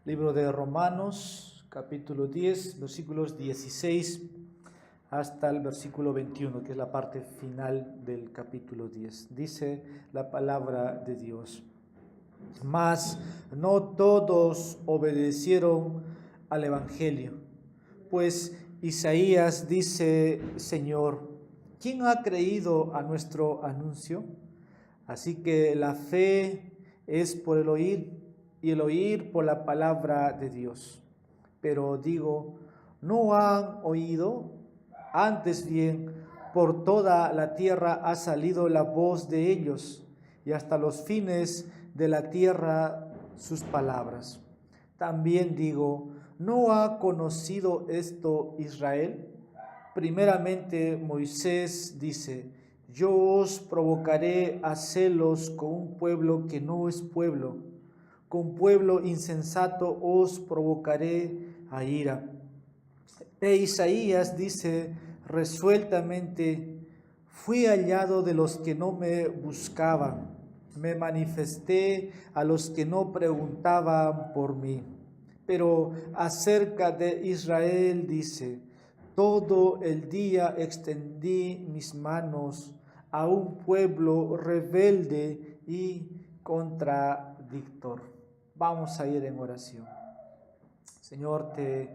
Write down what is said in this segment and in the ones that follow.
Libro de Romanos, capítulo 10, versículos 16 hasta el versículo 21, que es la parte final del capítulo 10. Dice la palabra de Dios: Mas no todos obedecieron al Evangelio, pues Isaías dice: Señor, ¿quién ha creído a nuestro anuncio? Así que la fe es por el oír, y el oír por la palabra de Dios. Pero digo, ¿no han oído? Antes bien, por toda la tierra ha salido la voz de ellos, y hasta los fines de la tierra sus palabras. También digo, ¿no ha conocido esto Israel? Primeramente Moisés dice: Yo os provocaré a celos con un pueblo que no es pueblo, con pueblo insensato os provocaré a ira. E Isaías dice resueltamente: Fui hallado de los que no me buscaban, me manifesté a los que no preguntaban por mí. Pero acerca de Israel dice: Todo el día extendí mis manos a un pueblo rebelde y contradictor. Vamos a ir en oración. Señor, te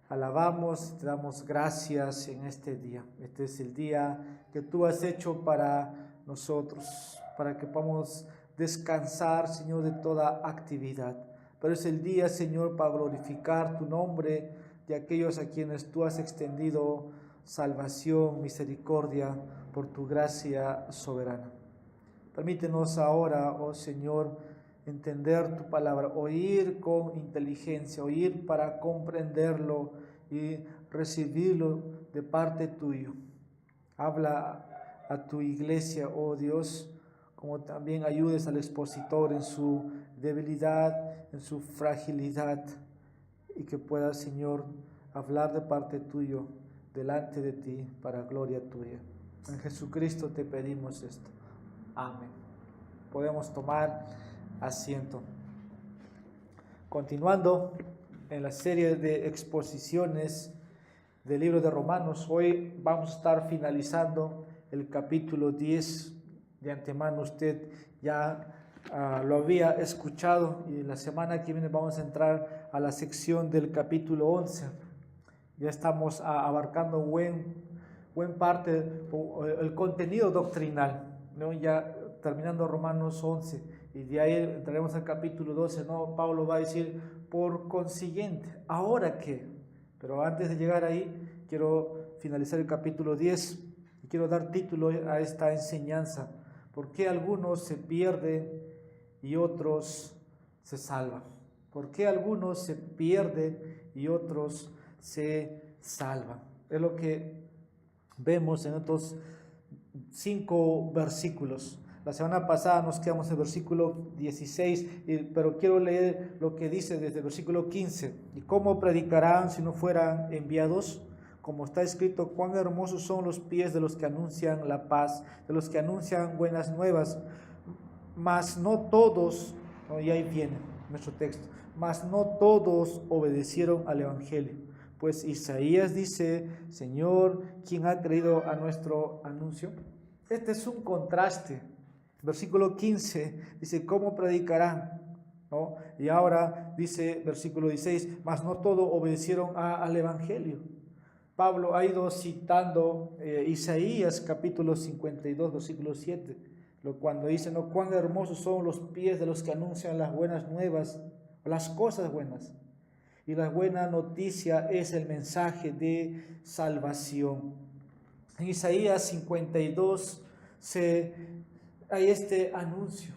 alabamos, te damos gracias en este día. Este es el día que tú has hecho para nosotros, para que podamos descansar, Señor, de toda actividad. Pero es el día, Señor, para glorificar tu nombre, de aquellos a quienes tú has extendido salvación, misericordia, por tu gracia soberana. Permítenos ahora, oh Señor, entender tu palabra, oír con inteligencia, oír para comprenderlo y recibirlo de parte tuyo. Habla a tu iglesia, oh Dios, como también ayudes al expositor en su debilidad, en su fragilidad, y que pueda, Señor, hablar de parte tuyo, delante de ti, para gloria tuya. En Jesucristo te pedimos esto. Amén. Podemos tomar asiento. Continuando en la serie de exposiciones del libro de Romanos, hoy vamos a estar finalizando el capítulo 10. De antemano usted ya lo había escuchado, y la semana que viene vamos a entrar a la sección del capítulo 11. Ya estamos abarcando buen parte el contenido doctrinal, ¿no? Ya terminando Romanos 11, y de ahí entraremos al capítulo 12, ¿no? Pablo va a decir: por consiguiente, ¿ahora qué? Pero antes de llegar ahí, quiero finalizar el capítulo 10 y quiero dar título a esta enseñanza: ¿por qué algunos se pierden y otros se salvan? ¿Por qué algunos se pierden y otros se salvan? Es lo que vemos en estos 5 versículos. La semana pasada nos quedamos en el versículo 16, pero quiero leer lo que dice desde el versículo 15. ¿Y cómo predicarán si no fueran enviados? Como está escrito: cuán hermosos son los pies de los que anuncian la paz, de los que anuncian buenas nuevas. Mas no todos, ¿no? Y ahí viene nuestro texto: mas no todos obedecieron al Evangelio. Pues Isaías dice: Señor, ¿quién ha creído a nuestro anuncio? Este es un contraste. Versículo 15 dice: ¿cómo predicarán? ¿No? Y ahora dice versículo 16: mas no todos obedecieron al Evangelio. Pablo ha ido citando Isaías capítulo 52, versículo 7, cuando dice: ¿no? Cuán hermosos son los pies de los que anuncian las buenas nuevas, las cosas buenas. Y la buena noticia es el mensaje de salvación. En Isaías 52 hay este anuncio.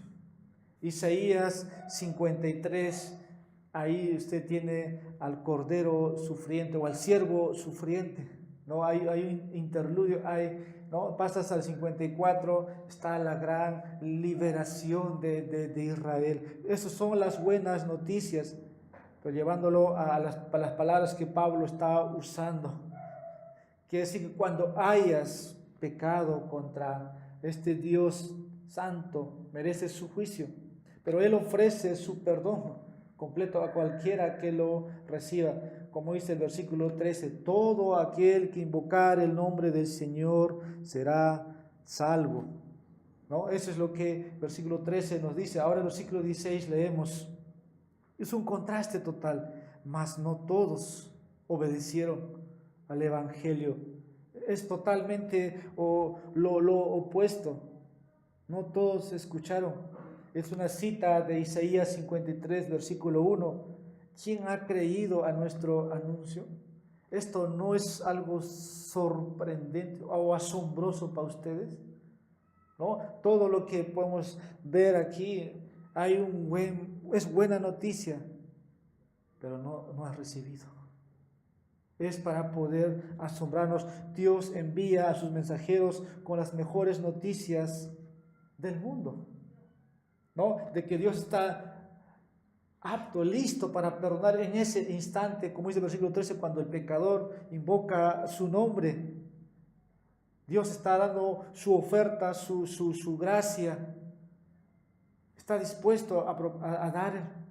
Isaías 53, ahí usted tiene al cordero sufriente o al siervo sufriente, ¿no? Hay un interludio, ¿no? Pasas al 54, está la gran liberación de Israel. Esas son las buenas noticias, pero llevándolo a las palabras que Pablo está usando. Quiere decir que cuando hayas pecado contra este Dios santo, mereces su juicio, pero Él ofrece su perdón completo a cualquiera que lo reciba. Como dice el versículo 13, todo aquel que invocar el nombre del Señor será salvo. ¿No? Eso es lo que el versículo 13 nos dice. Ahora el versículo 16 leemos. Es un contraste total, mas no todos obedecieron al Evangelio. Es totalmente lo opuesto. No todos escucharon. Es una cita de Isaías 53, versículo 1. ¿Quién ha creído a nuestro anuncio? ¿Esto no es algo sorprendente o asombroso para ustedes? ¿No? Todo lo que podemos ver aquí es buena noticia, pero no has recibido. Es para poder asombrarnos. Dios envía a sus mensajeros con las mejores noticias del mundo, ¿no? De que Dios está apto, listo para perdonar en ese instante, como dice el versículo 13, cuando el pecador invoca su nombre. Dios está dando su oferta, su gracia. Está dispuesto a dar.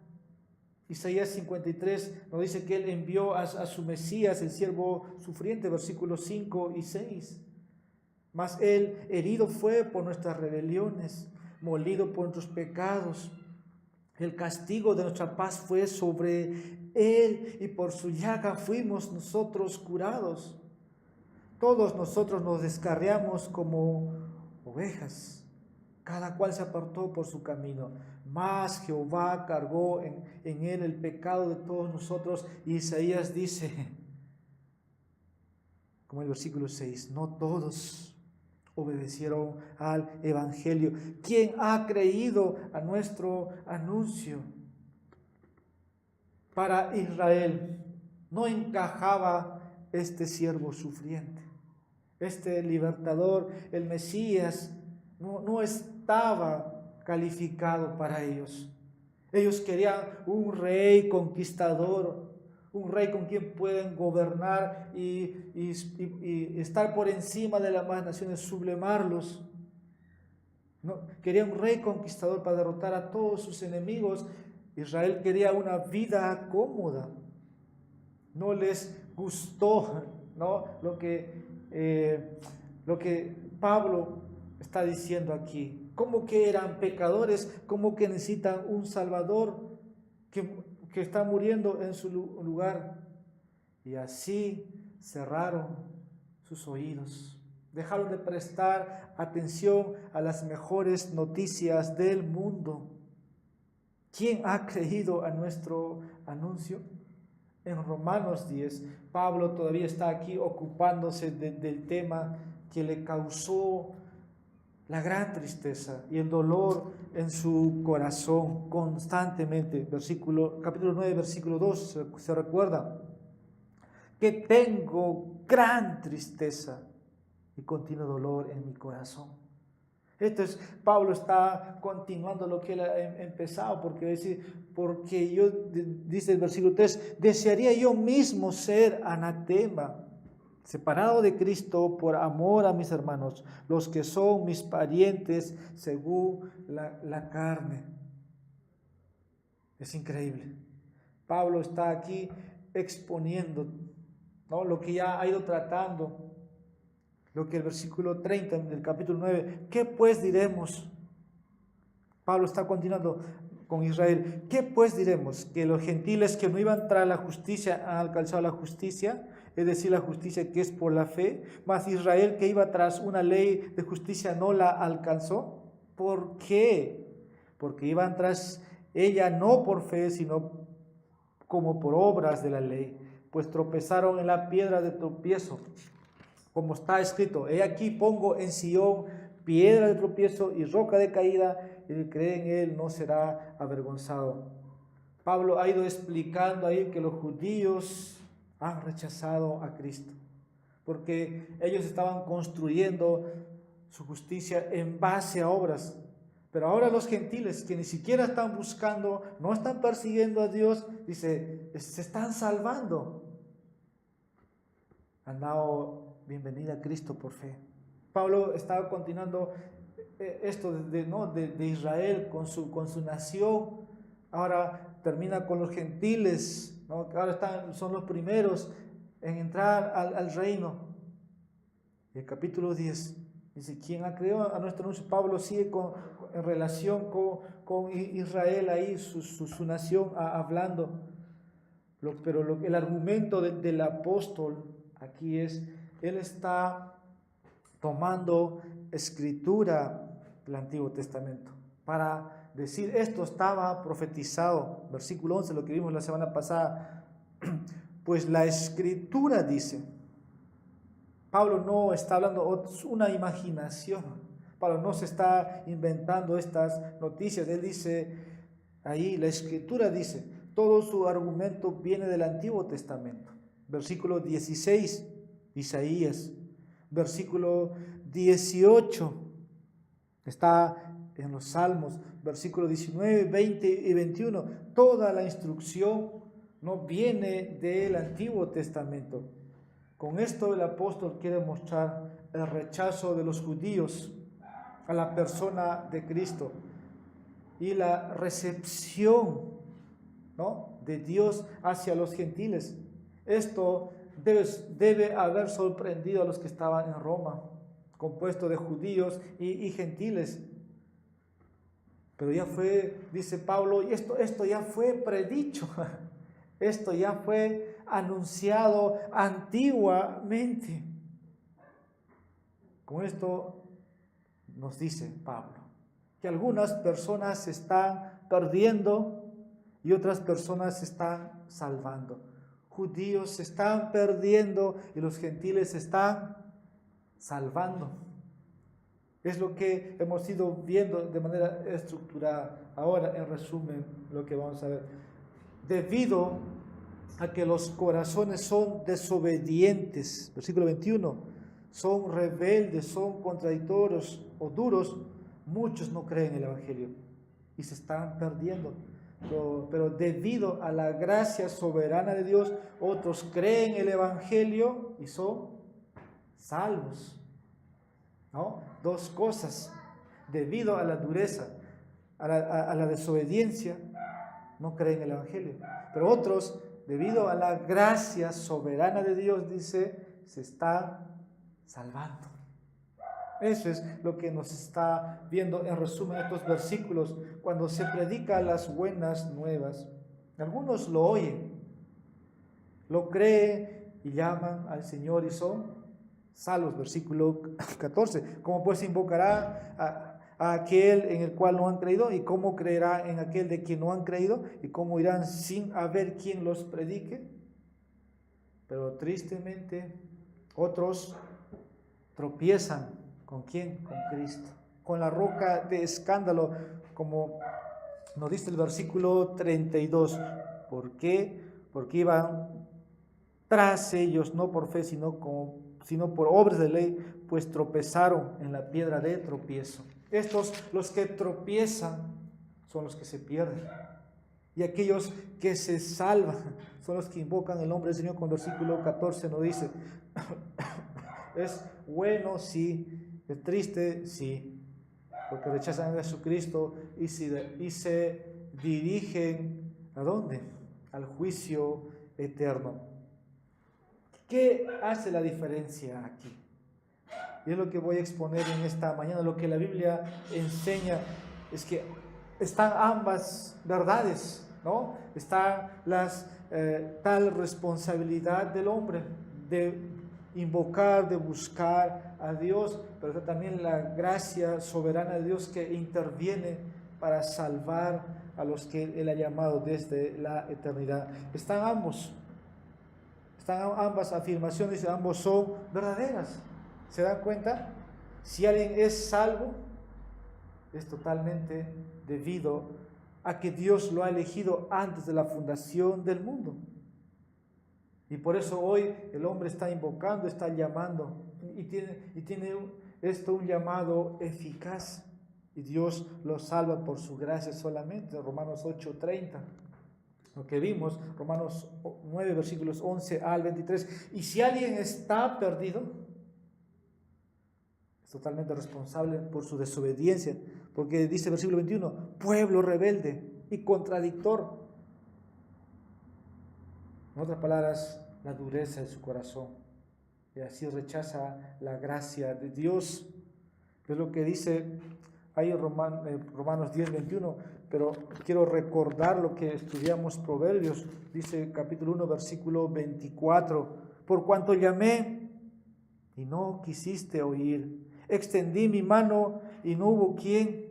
Isaías 53 nos dice que Él envió a su Mesías, el siervo sufriente, versículos 5 y 6. Mas Él herido fue por nuestras rebeliones, molido por nuestros pecados. El castigo de nuestra paz fue sobre Él y por su llaga fuimos nosotros curados. Todos nosotros nos descarriamos como ovejas, cada cual se apartó por su camino, mas Jehová cargó en él el pecado de todos nosotros. Y Isaías dice, como el versículo 6, no todos obedecieron al Evangelio. ¿Quién ha creído a nuestro anuncio? Para Israel no encajaba este siervo sufriente. Este libertador, el Mesías, no estaba calificado para ellos. Ellos querían un rey conquistador, un rey con quien pueden gobernar y estar por encima de las demás naciones, sublemarlos. No, quería un rey conquistador para derrotar a todos sus enemigos. Israel quería una vida cómoda. No les gustó, ¿no? Lo que Pablo está diciendo aquí. Como que eran pecadores, como que necesitan un Salvador que está muriendo en su lugar. Y así cerraron sus oídos. Dejaron de prestar atención a las mejores noticias del mundo. ¿Quién ha creído a nuestro anuncio? En Romanos 10, Pablo todavía está aquí ocupándose del tema que le causó la gran tristeza y el dolor en su corazón constantemente. Capítulo 9, versículo 2, se recuerda que tengo gran tristeza y continuo dolor en mi corazón. Entonces Pablo está continuando lo que él ha empezado, porque yo, dice el versículo 3, desearía yo mismo ser anatema, separado de Cristo por amor a mis hermanos, los que son mis parientes según la carne. Es increíble. Pablo está aquí exponiendo, ¿no?, lo que ya ha ido tratando. Lo que el versículo 30 del capítulo 9, ¿qué pues diremos? Pablo está continuando con Israel. ¿Qué pues diremos? Que los gentiles que no iban tras la justicia han alcanzado la justicia, es decir, la justicia que es por la fe, mas Israel que iba tras una ley de justicia no la alcanzó. ¿Por qué? Porque iban tras ella no por fe, sino como por obras de la ley, pues tropezaron en la piedra de tropiezo. Como está escrito, he aquí pongo en Sión piedra de tropiezo y roca de caída, y el que cree en él no será avergonzado. Pablo ha ido explicando ahí que los judíos han rechazado a Cristo, porque ellos estaban construyendo su justicia en base a obras. Pero ahora los gentiles, que ni siquiera están buscando, no están persiguiendo a Dios, dice, se están salvando. Han dado bienvenida a Cristo por fe. Pablo estaba continuando esto de Israel con su nación. Ahora termina con los gentiles, ¿no? Que ahora son los primeros en entrar al reino. El capítulo 10 dice, ¿quién ha creído a nuestro anuncio? Pablo sigue en relación con Israel ahí, su nación, hablando. Pero el argumento del apóstol aquí es, él está tomando escritura del Antiguo Testamento para decir, esto estaba profetizado. Versículo 11, lo que vimos la semana pasada. Pues la escritura dice, Pablo no está hablando, es una imaginación. Pablo no se está inventando estas noticias. Él dice, ahí la escritura dice, todo su argumento viene del Antiguo Testamento. Versículo 16, Isaías. Versículo 18, está en los Salmos. Versículo 19, 20 y 21. Toda la instrucción no viene del Antiguo Testamento. Con esto el apóstol quiere mostrar el rechazo de los judíos a la persona de Cristo y la recepción, ¿no?, de Dios hacia los gentiles. Esto debe haber sorprendido a los que estaban en Roma, compuesto de judíos y gentiles. Pero ya fue, dice Pablo, y esto ya fue predicho, esto ya fue anunciado antiguamente. Con esto nos dice Pablo que algunas personas se están perdiendo y otras personas se están salvando. Judíos se están perdiendo y los gentiles se están salvando. Es lo que hemos ido viendo de manera estructurada. Ahora, en resumen, lo que vamos a ver. Debido a que los corazones son desobedientes, versículo 21, son rebeldes, son contradictorios o duros, muchos no creen en el Evangelio y se están perdiendo. Pero debido a la gracia soberana de Dios, otros creen el Evangelio y son salvos, ¿no? Dos cosas. Debido a la dureza, a la desobediencia, no creen el Evangelio. Pero otros, debido a la gracia soberana de Dios, dice, se están salvando. Eso es lo que nos está viendo en resumen estos versículos. Cuando se predica las buenas nuevas, algunos lo oyen, lo creen y llaman al Señor y son salvos. Versículo 14. ¿Cómo pues invocará a aquel en el cual no han creído? ¿Y cómo creerá en aquel de quien no han creído? ¿Y cómo irán sin haber quien los predique? Pero tristemente otros tropiezan. ¿Con quién? Con Cristo. Con la roca de escándalo, como nos dice el versículo 32. ¿Por qué? Porque iban tras ellos, no por fe, sino por obras de ley, pues tropezaron en la piedra de tropiezo. Estos, los que tropiezan, son los que se pierden. Y aquellos que se salvan son los que invocan el nombre del Señor. Con el versículo 14 nos dice, es bueno, sí. Es triste, sí, porque rechazan a Jesucristo y se dirigen ¿a dónde? Al juicio eterno. ¿Qué hace la diferencia aquí? Y es lo que voy a exponer en esta mañana. Lo que la Biblia enseña es que están ambas verdades, ¿no? Está tal responsabilidad del hombre de invocar, de buscar a Dios, pero también la gracia soberana de Dios que interviene para salvar a los que Él ha llamado desde la eternidad. Están ambas afirmaciones, ambos son verdaderas. ¿Se dan cuenta? Si alguien es salvo, es totalmente debido a que Dios lo ha elegido antes de la fundación del mundo. Y por eso hoy el hombre está invocando, está llamando, y tiene esto un llamado eficaz. Y Dios lo salva por su gracia solamente. Romanos 8:30. Lo que vimos, Romanos 9, versículos 11 al 23. Y si alguien está perdido, es totalmente responsable por su desobediencia. Porque dice el versículo 21, pueblo rebelde y contradictor. En otras palabras, la dureza de su corazón. Y así rechaza la gracia de Dios. Es lo que dice ahí en Romanos 10:21, pero quiero recordar lo que estudiamos Proverbios. Dice capítulo 1, versículo 24. Por cuanto llamé y no quisiste oír, extendí mi mano y no hubo quien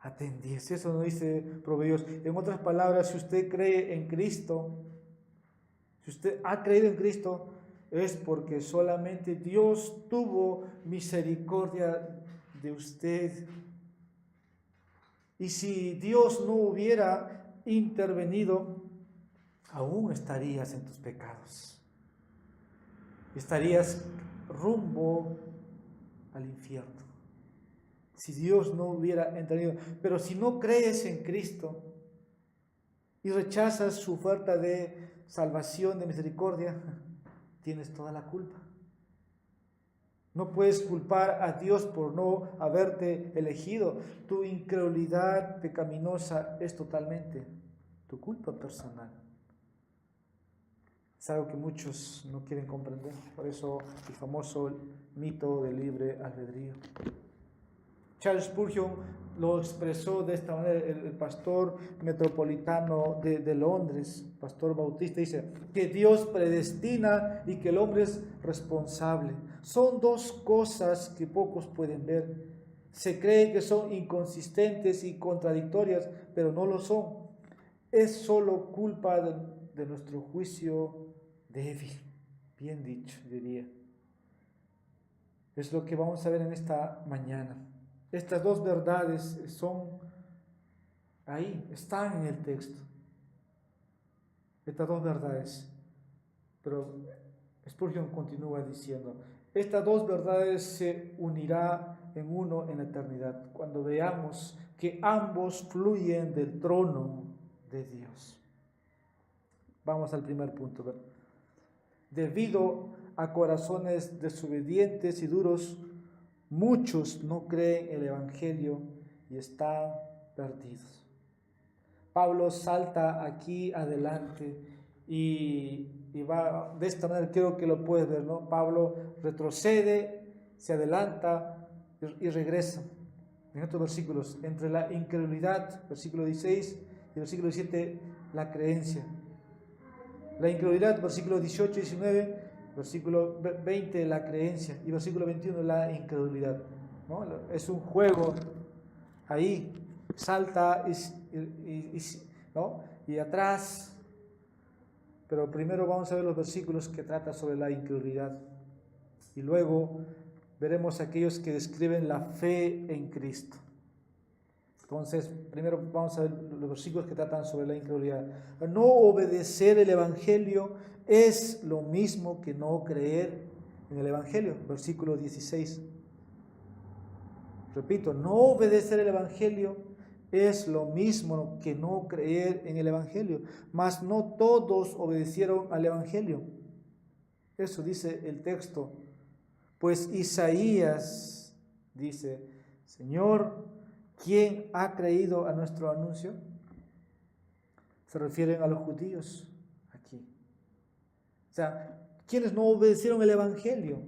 atendiese. Eso no dice Proverbios. En otras palabras, si usted cree en Cristo, si usted ha creído en Cristo, es porque solamente Dios tuvo misericordia de usted. Y si Dios no hubiera intervenido, aún estarías en tus pecados. Estarías rumbo al infierno. Si Dios no hubiera intervenido. Pero si no crees en Cristo y rechazas su oferta de salvación, de misericordia, tienes toda la culpa. No puedes culpar a Dios por no haberte elegido. Tu incredulidad pecaminosa es totalmente tu culpa personal. Es algo que muchos no quieren comprender. Por eso el famoso mito del libre albedrío. Charles Spurgeon lo expresó de esta manera, el pastor metropolitano de Londres, pastor bautista, dice que Dios predestina y que el hombre es responsable. Son dos cosas que pocos pueden ver. Se cree que son inconsistentes y contradictorias, pero no lo son. Es solo culpa de nuestro juicio débil, bien dicho, diría. Es lo que vamos a ver en esta mañana. Estas dos verdades son ahí, están en el texto. Estas dos verdades. Pero Spurgeon continúa diciendo, estas dos verdades se unirán en uno en la eternidad, cuando veamos que ambos fluyen del trono de Dios. Vamos al primer punto. Debido a corazones desobedientes y duros, muchos no creen el Evangelio y están perdidos. Pablo salta aquí adelante y va de esta manera, creo que lo puedes ver, ¿no? Pablo retrocede, se adelanta y regresa. En estos versículos, entre la incredulidad, versículo 16, y versículo 17, la creencia. La incredulidad, versículo 18 y 19, versículo 20, la creencia, y versículo 21, la incredulidad. ¿No? Es un juego ahí, salta ¿no? Y atrás. Pero primero vamos a ver los versículos que tratan sobre la incredulidad. Y luego veremos aquellos que describen la fe en Cristo. Entonces, primero vamos a ver los versículos que tratan sobre la incredulidad. No obedecer el Evangelio es lo mismo que no creer en el Evangelio. Versículo 16. Repito, no obedecer el Evangelio es lo mismo que no creer en el Evangelio. Mas no todos obedecieron al Evangelio. Eso dice el texto. Pues Isaías dice, Señor, ¿quién ha creído a nuestro anuncio? Se refieren a los judíos aquí. O sea, ¿quiénes no obedecieron el Evangelio?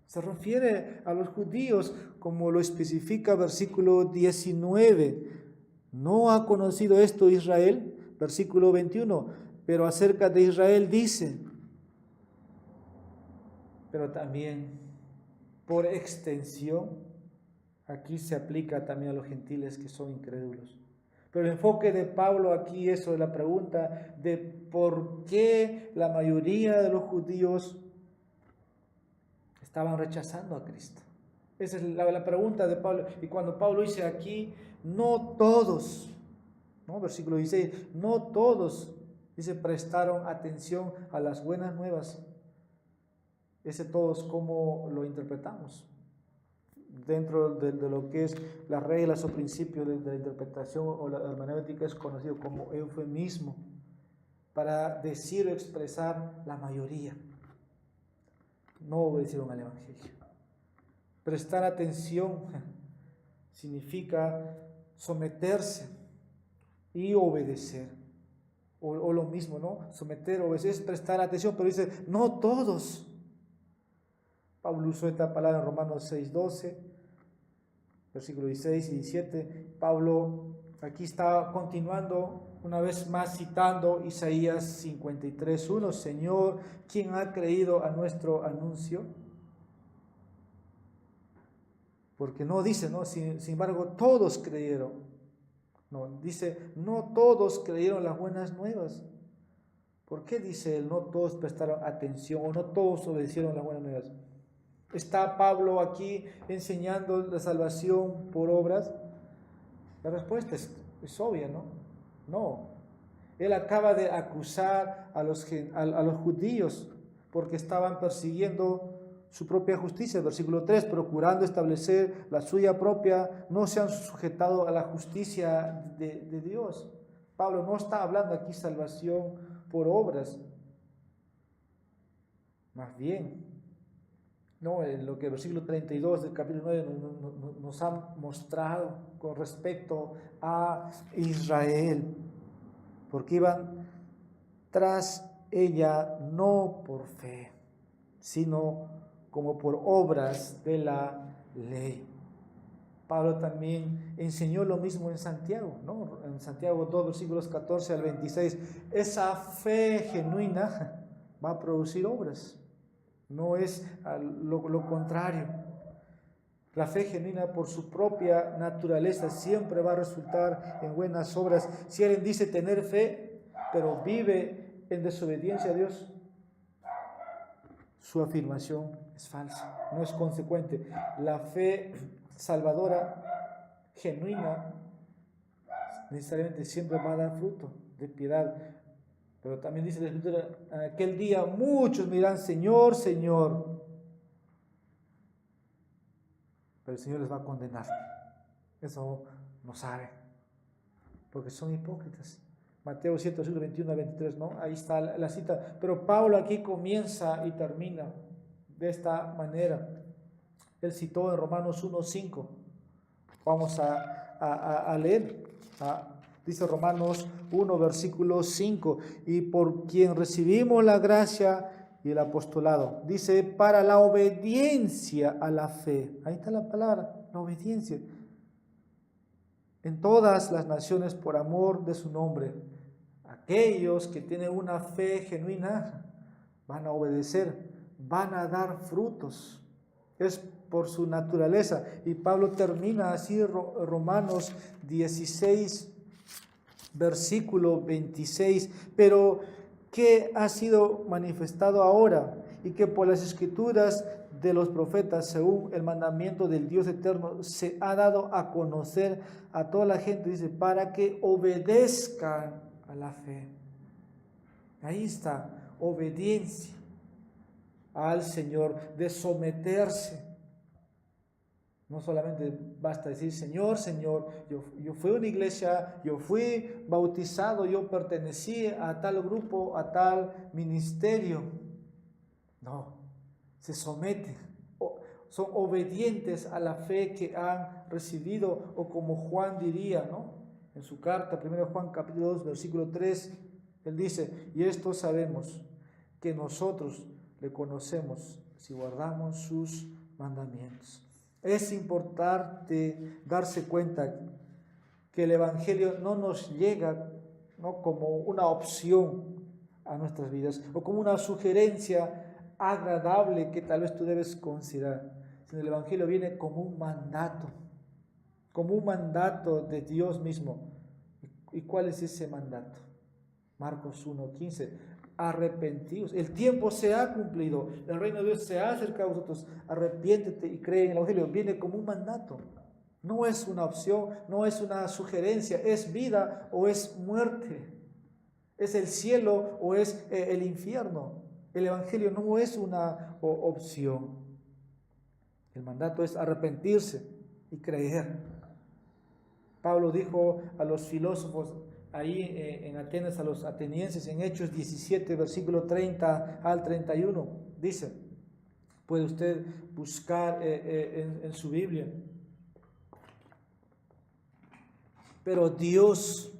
Se refiere a los judíos, como lo especifica versículo 19. ¿No ha conocido esto Israel? Versículo 21. Pero acerca de Israel dice, pero también por extensión, aquí se aplica también a los gentiles que son incrédulos. Pero el enfoque de Pablo aquí es sobre la pregunta de por qué la mayoría de los judíos estaban rechazando a Cristo. Esa es la pregunta de Pablo. Y cuando Pablo dice aquí, no todos, ¿no? Versículo 16, no todos, dice, prestaron atención a las buenas nuevas. Ese todos, ¿cómo lo interpretamos? Dentro de lo que es las reglas o principios de la interpretación o la hermenéutica es conocido como eufemismo para decir o expresar la mayoría. No obedecieron al Evangelio. Prestar atención significa someterse y obedecer. o lo mismo, ¿no? Someter, obedecer, es prestar atención, pero dice, no todos. Pablo usó esta palabra en Romanos 6:12, versículos 16 y 17. Pablo aquí está continuando una vez más citando Isaías 53:1. Señor, ¿quién ha creído a nuestro anuncio? Porque no dice, ¿no? Sin embargo, todos creyeron. No, dice, no todos creyeron las buenas nuevas. ¿Por qué dice él, no todos prestaron atención o no todos obedecieron las buenas nuevas? ¿Está Pablo aquí enseñando la salvación por obras? La respuesta es obvia, ¿no? No. Él acaba de acusar a los judíos porque estaban persiguiendo su propia justicia. Versículo 3, procurando establecer la suya propia, no se han sujetado a la justicia de Dios. Pablo no está hablando aquí salvación por obras. Más bien, no, lo que el versículo 32 del capítulo 9 nos ha mostrado con respecto a Israel, porque iban tras ella no por fe, sino como por obras de la ley. Pablo también enseñó lo mismo en Santiago, ¿no? En Santiago 2, versículos 14 al 26. Esa fe genuina va a producir obras, no es lo contrario. La fe genuina por su propia naturaleza siempre va a resultar en buenas obras. Si alguien dice tener fe, pero vive en desobediencia a Dios, su afirmación es falsa, no es consecuente. La fe salvadora, genuina, necesariamente siempre va a dar fruto de piedad. Pero también dice la Escritura, en aquel día muchos me dirán, Señor, Señor. Pero el Señor les va a condenar. Eso no saben, porque son hipócritas. Mateo 7, 21 a 23, ¿no? Ahí está la cita. Pero Pablo aquí comienza y termina de esta manera. Él citó en Romanos 1:5. Vamos a leer. Dice Romanos 1, versículo 5. Y por quien recibimos la gracia y el apostolado. Dice, para la obediencia a la fe. Ahí está la palabra, la obediencia. En todas las naciones por amor de su nombre. Aquellos que tienen una fe genuina van a obedecer, van a dar frutos. Es por su naturaleza. Y Pablo termina así Romanos 16, versículo 26. Pero que ha sido manifestado ahora y que por las escrituras de los profetas, según el mandamiento del Dios eterno, se ha dado a conocer a toda la gente, dice, para que obedezcan a la fe. Ahí está, obediencia al Señor, de someterse. No solamente basta decir, Señor, Señor, yo fui a una iglesia, yo fui bautizado, yo pertenecí a tal grupo, a tal ministerio. No, se someten, son obedientes a la fe que han recibido, o como Juan diría, ¿no? En su carta, 1 Juan capítulo 2, versículo 3, él dice, y esto sabemos, que nosotros le conocemos si guardamos sus mandamientos. Es importante darse cuenta que el Evangelio no nos llega, ¿no?, como una opción a nuestras vidas o como una sugerencia agradable que tal vez tú debes considerar, sino el Evangelio viene como un mandato de Dios mismo. ¿Y cuál es ese mandato? Marcos 1:15, arrepentidos, el tiempo se ha cumplido, el reino de Dios se ha acercado a vosotros, arrepiéntete y cree en el Evangelio. Viene como un mandato, no es una opción, no es una sugerencia, es vida o es muerte, es el cielo o es el infierno. El Evangelio no es una opción, el mandato es arrepentirse y creer. Pablo dijo a los filósofos ahí en Atenas, a los atenienses, en Hechos 17, versículo 30 al 31, dice, puede usted buscar en su Biblia, pero Dios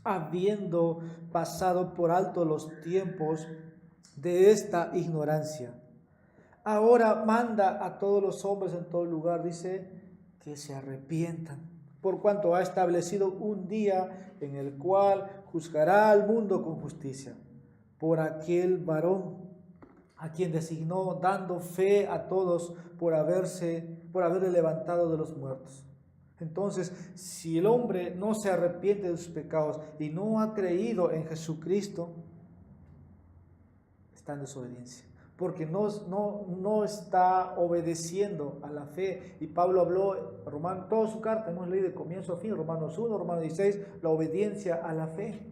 habiendo pasado por alto los tiempos de esta ignorancia. Ahora manda a todos los hombres en todo lugar, dice, que se arrepientan, por cuanto ha establecido un día en el cual juzgará al mundo con justicia, por aquel varón a quien designó, dando fe a todos por haberle levantado de los muertos. Entonces, si el hombre no se arrepiente de sus pecados y no ha creído en Jesucristo, está en desobediencia, porque no está obedeciendo a la fe. Y Pablo habló, toda su carta, hemos leído de comienzo a fin, Romanos 1, Romanos 16, la obediencia a la fe.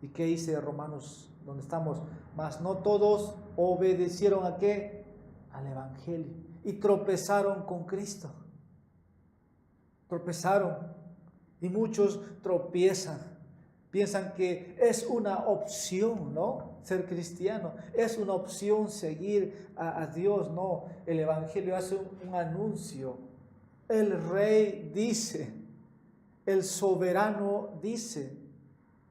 ¿Y qué dice Romanos, donde estamos? Mas no todos obedecieron ¿a qué? Al Evangelio. Y tropezaron con Cristo. Tropezaron. Y muchos tropiezan. Piensan que es una opción, ¿no? Ser cristiano. Es una opción seguir a Dios, ¿no? El Evangelio hace un anuncio. El Rey dice. El soberano dice.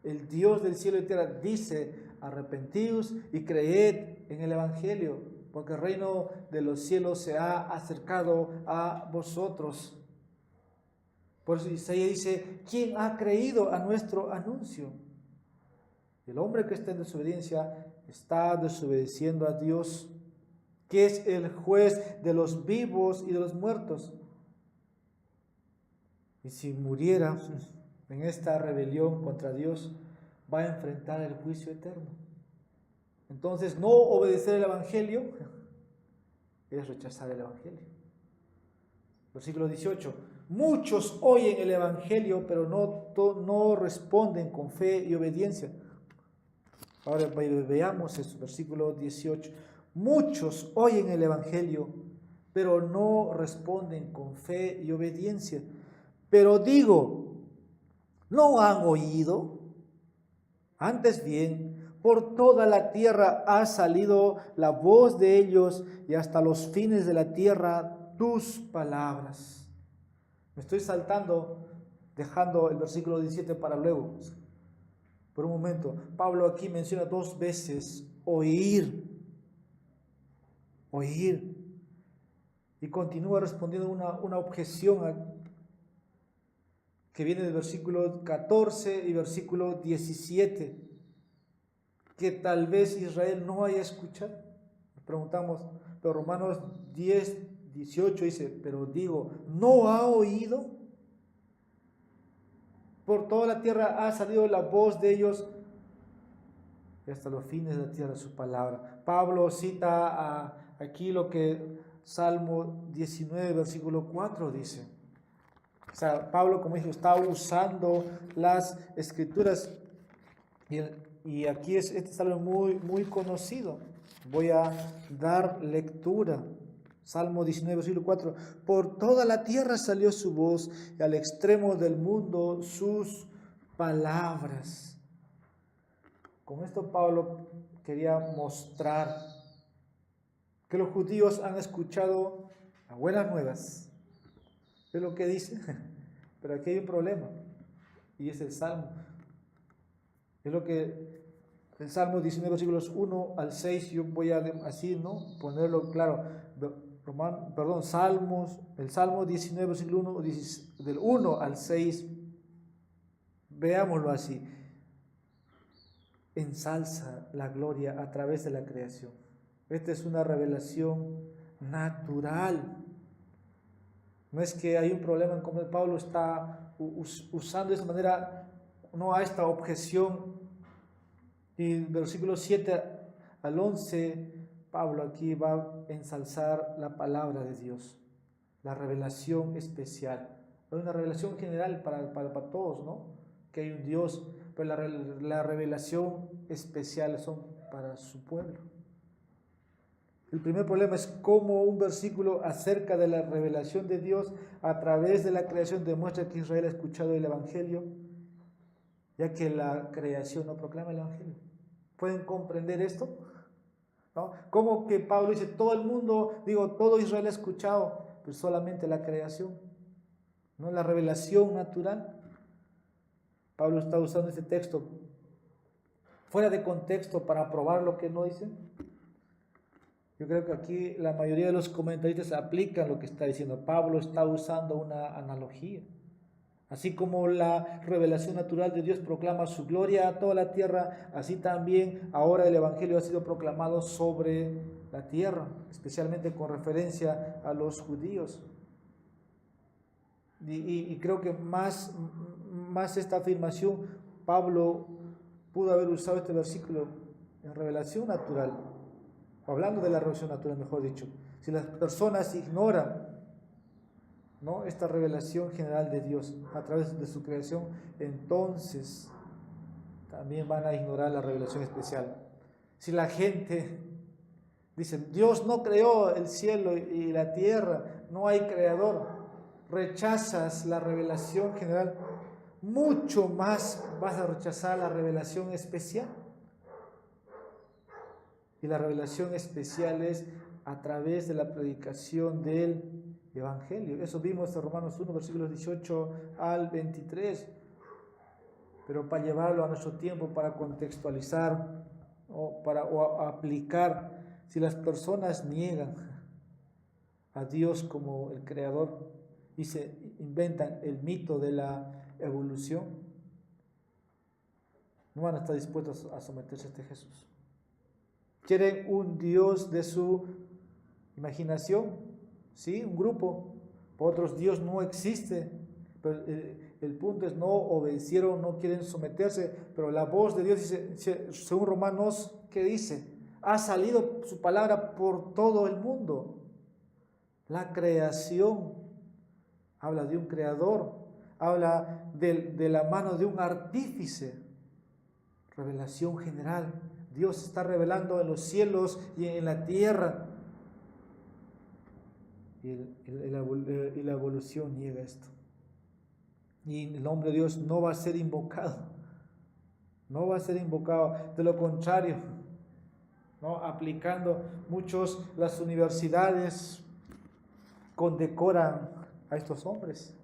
El Dios del cielo y tierra dice, arrepentíos y creed en el Evangelio, porque el reino de los cielos se ha acercado a vosotros. Por eso Isaías dice, ¿quién ha creído a nuestro anuncio? El hombre que está en desobediencia está desobedeciendo a Dios, que es el juez de los vivos y de los muertos. Y si muriera en esta rebelión contra Dios, va a enfrentar el juicio eterno. Entonces, no obedecer el Evangelio es rechazar el Evangelio. Versículo 18. Muchos oyen el Evangelio, pero no responden con fe y obediencia. Ahora veamos eso, versículo 18. Muchos oyen el Evangelio, pero no responden con fe y obediencia. Pero digo, ¿no han oído? Antes bien, por toda la tierra ha salido la voz de ellos y hasta los fines de la tierra tus palabras. Me estoy saltando, dejando el versículo 17 para luego. Por un momento, Pablo aquí menciona 2 veces oír. Oír. Y continúa respondiendo una objeción que viene del versículo 14 y versículo 17, que tal vez Israel no haya escuchado. Nos preguntamos, pero Romanos 10, 18 dice, pero digo, ¿no ha oído? Por toda la tierra ha salido la voz de ellos y hasta los fines de la tierra su palabra. Pablo cita aquí lo que Salmo 19, versículo 4 dice. O sea, Pablo, como dije, está usando las escrituras y aquí este es algo muy conocido. Voy a dar lectura. Salmo 19, versículo 4. Por toda la tierra salió su voz y al extremo del mundo sus palabras. Con esto Pablo quería mostrar que los judíos han escuchado las buenas nuevas. Es lo que dice, pero aquí hay un problema, y es el Salmo. Es lo que el Salmo 19, versículos 1 al 6, yo voy a así, ¿no? Ponerlo claro. El Salmo 19, versículo 1, del 1 al 6, veámoslo así. Ensalza la gloria a través de la creación. Esta es una revelación natural. No es que hay un problema en cómo Pablo está usando de esa manera, no a esta objeción. Y versículos 7 al 11, Pablo aquí va a ensalzar la palabra de Dios, la revelación especial. Hay una revelación general para todos, ¿no? Que hay un Dios, pero la revelación especial son para su pueblo. El primer problema es cómo un versículo acerca de la revelación de Dios a través de la creación demuestra que Israel ha escuchado el Evangelio, ya que la creación no proclama el Evangelio. ¿Pueden comprender esto? ¿No? ¿Cómo que Pablo dice, todo el mundo, todo Israel ha escuchado, pues solamente la creación, no la revelación natural? Pablo está usando este texto fuera de contexto para probar lo que no dice. Yo creo que aquí la mayoría de los comentaristas aplican lo que está diciendo. Pablo está usando una analogía. Así como la revelación natural de Dios proclama su gloria a toda la tierra, así también ahora el Evangelio ha sido proclamado sobre la tierra, especialmente con referencia a los judíos. Y creo que más esta afirmación, Pablo pudo haber usado este versículo en revelación natural, hablando de la revelación natural, mejor dicho. Si las personas ignoran, ¿no?, esta revelación general de Dios a través de su creación, entonces también van a ignorar la revelación especial. Si la gente dice, Dios no creó el cielo y la tierra, no hay creador, rechazas la revelación general, mucho más vas a rechazar la revelación especial. Y la revelación especial es a través de la predicación del Evangelio. Eso vimos en Romanos 1, versículos 18 al 23. Pero para llevarlo a nuestro tiempo, para contextualizar o aplicar, si las personas niegan a Dios como el creador y se inventan el mito de la evolución, no van a estar dispuestos a someterse a este Jesús. Quieren un Dios de su imaginación, ¿sí? Un grupo. Para otros Dios no existe, pero el punto es no obedecieron, no quieren someterse, pero la voz de Dios dice, según Romanos, ¿qué dice? Ha salido su palabra por todo el mundo. La creación habla de un creador, habla de la mano de un artífice. Revelación general. Dios está revelando en los cielos y en la tierra. Y la evolución niega esto. Y el nombre de Dios no va a ser invocado. No va a ser invocado. De lo contrario, ¿no?, aplicando muchos, las universidades condecoran a estos hombres,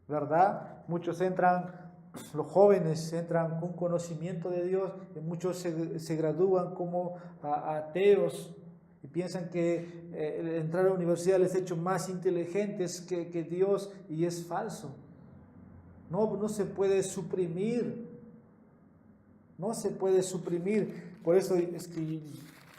¿verdad? Muchos entran, los jóvenes entran con conocimiento de Dios, y muchos se gradúan como ateos y piensan que entrar a la universidad les ha hecho más inteligentes que Dios, y es falso. No se puede suprimir, no se puede suprimir. Por eso es que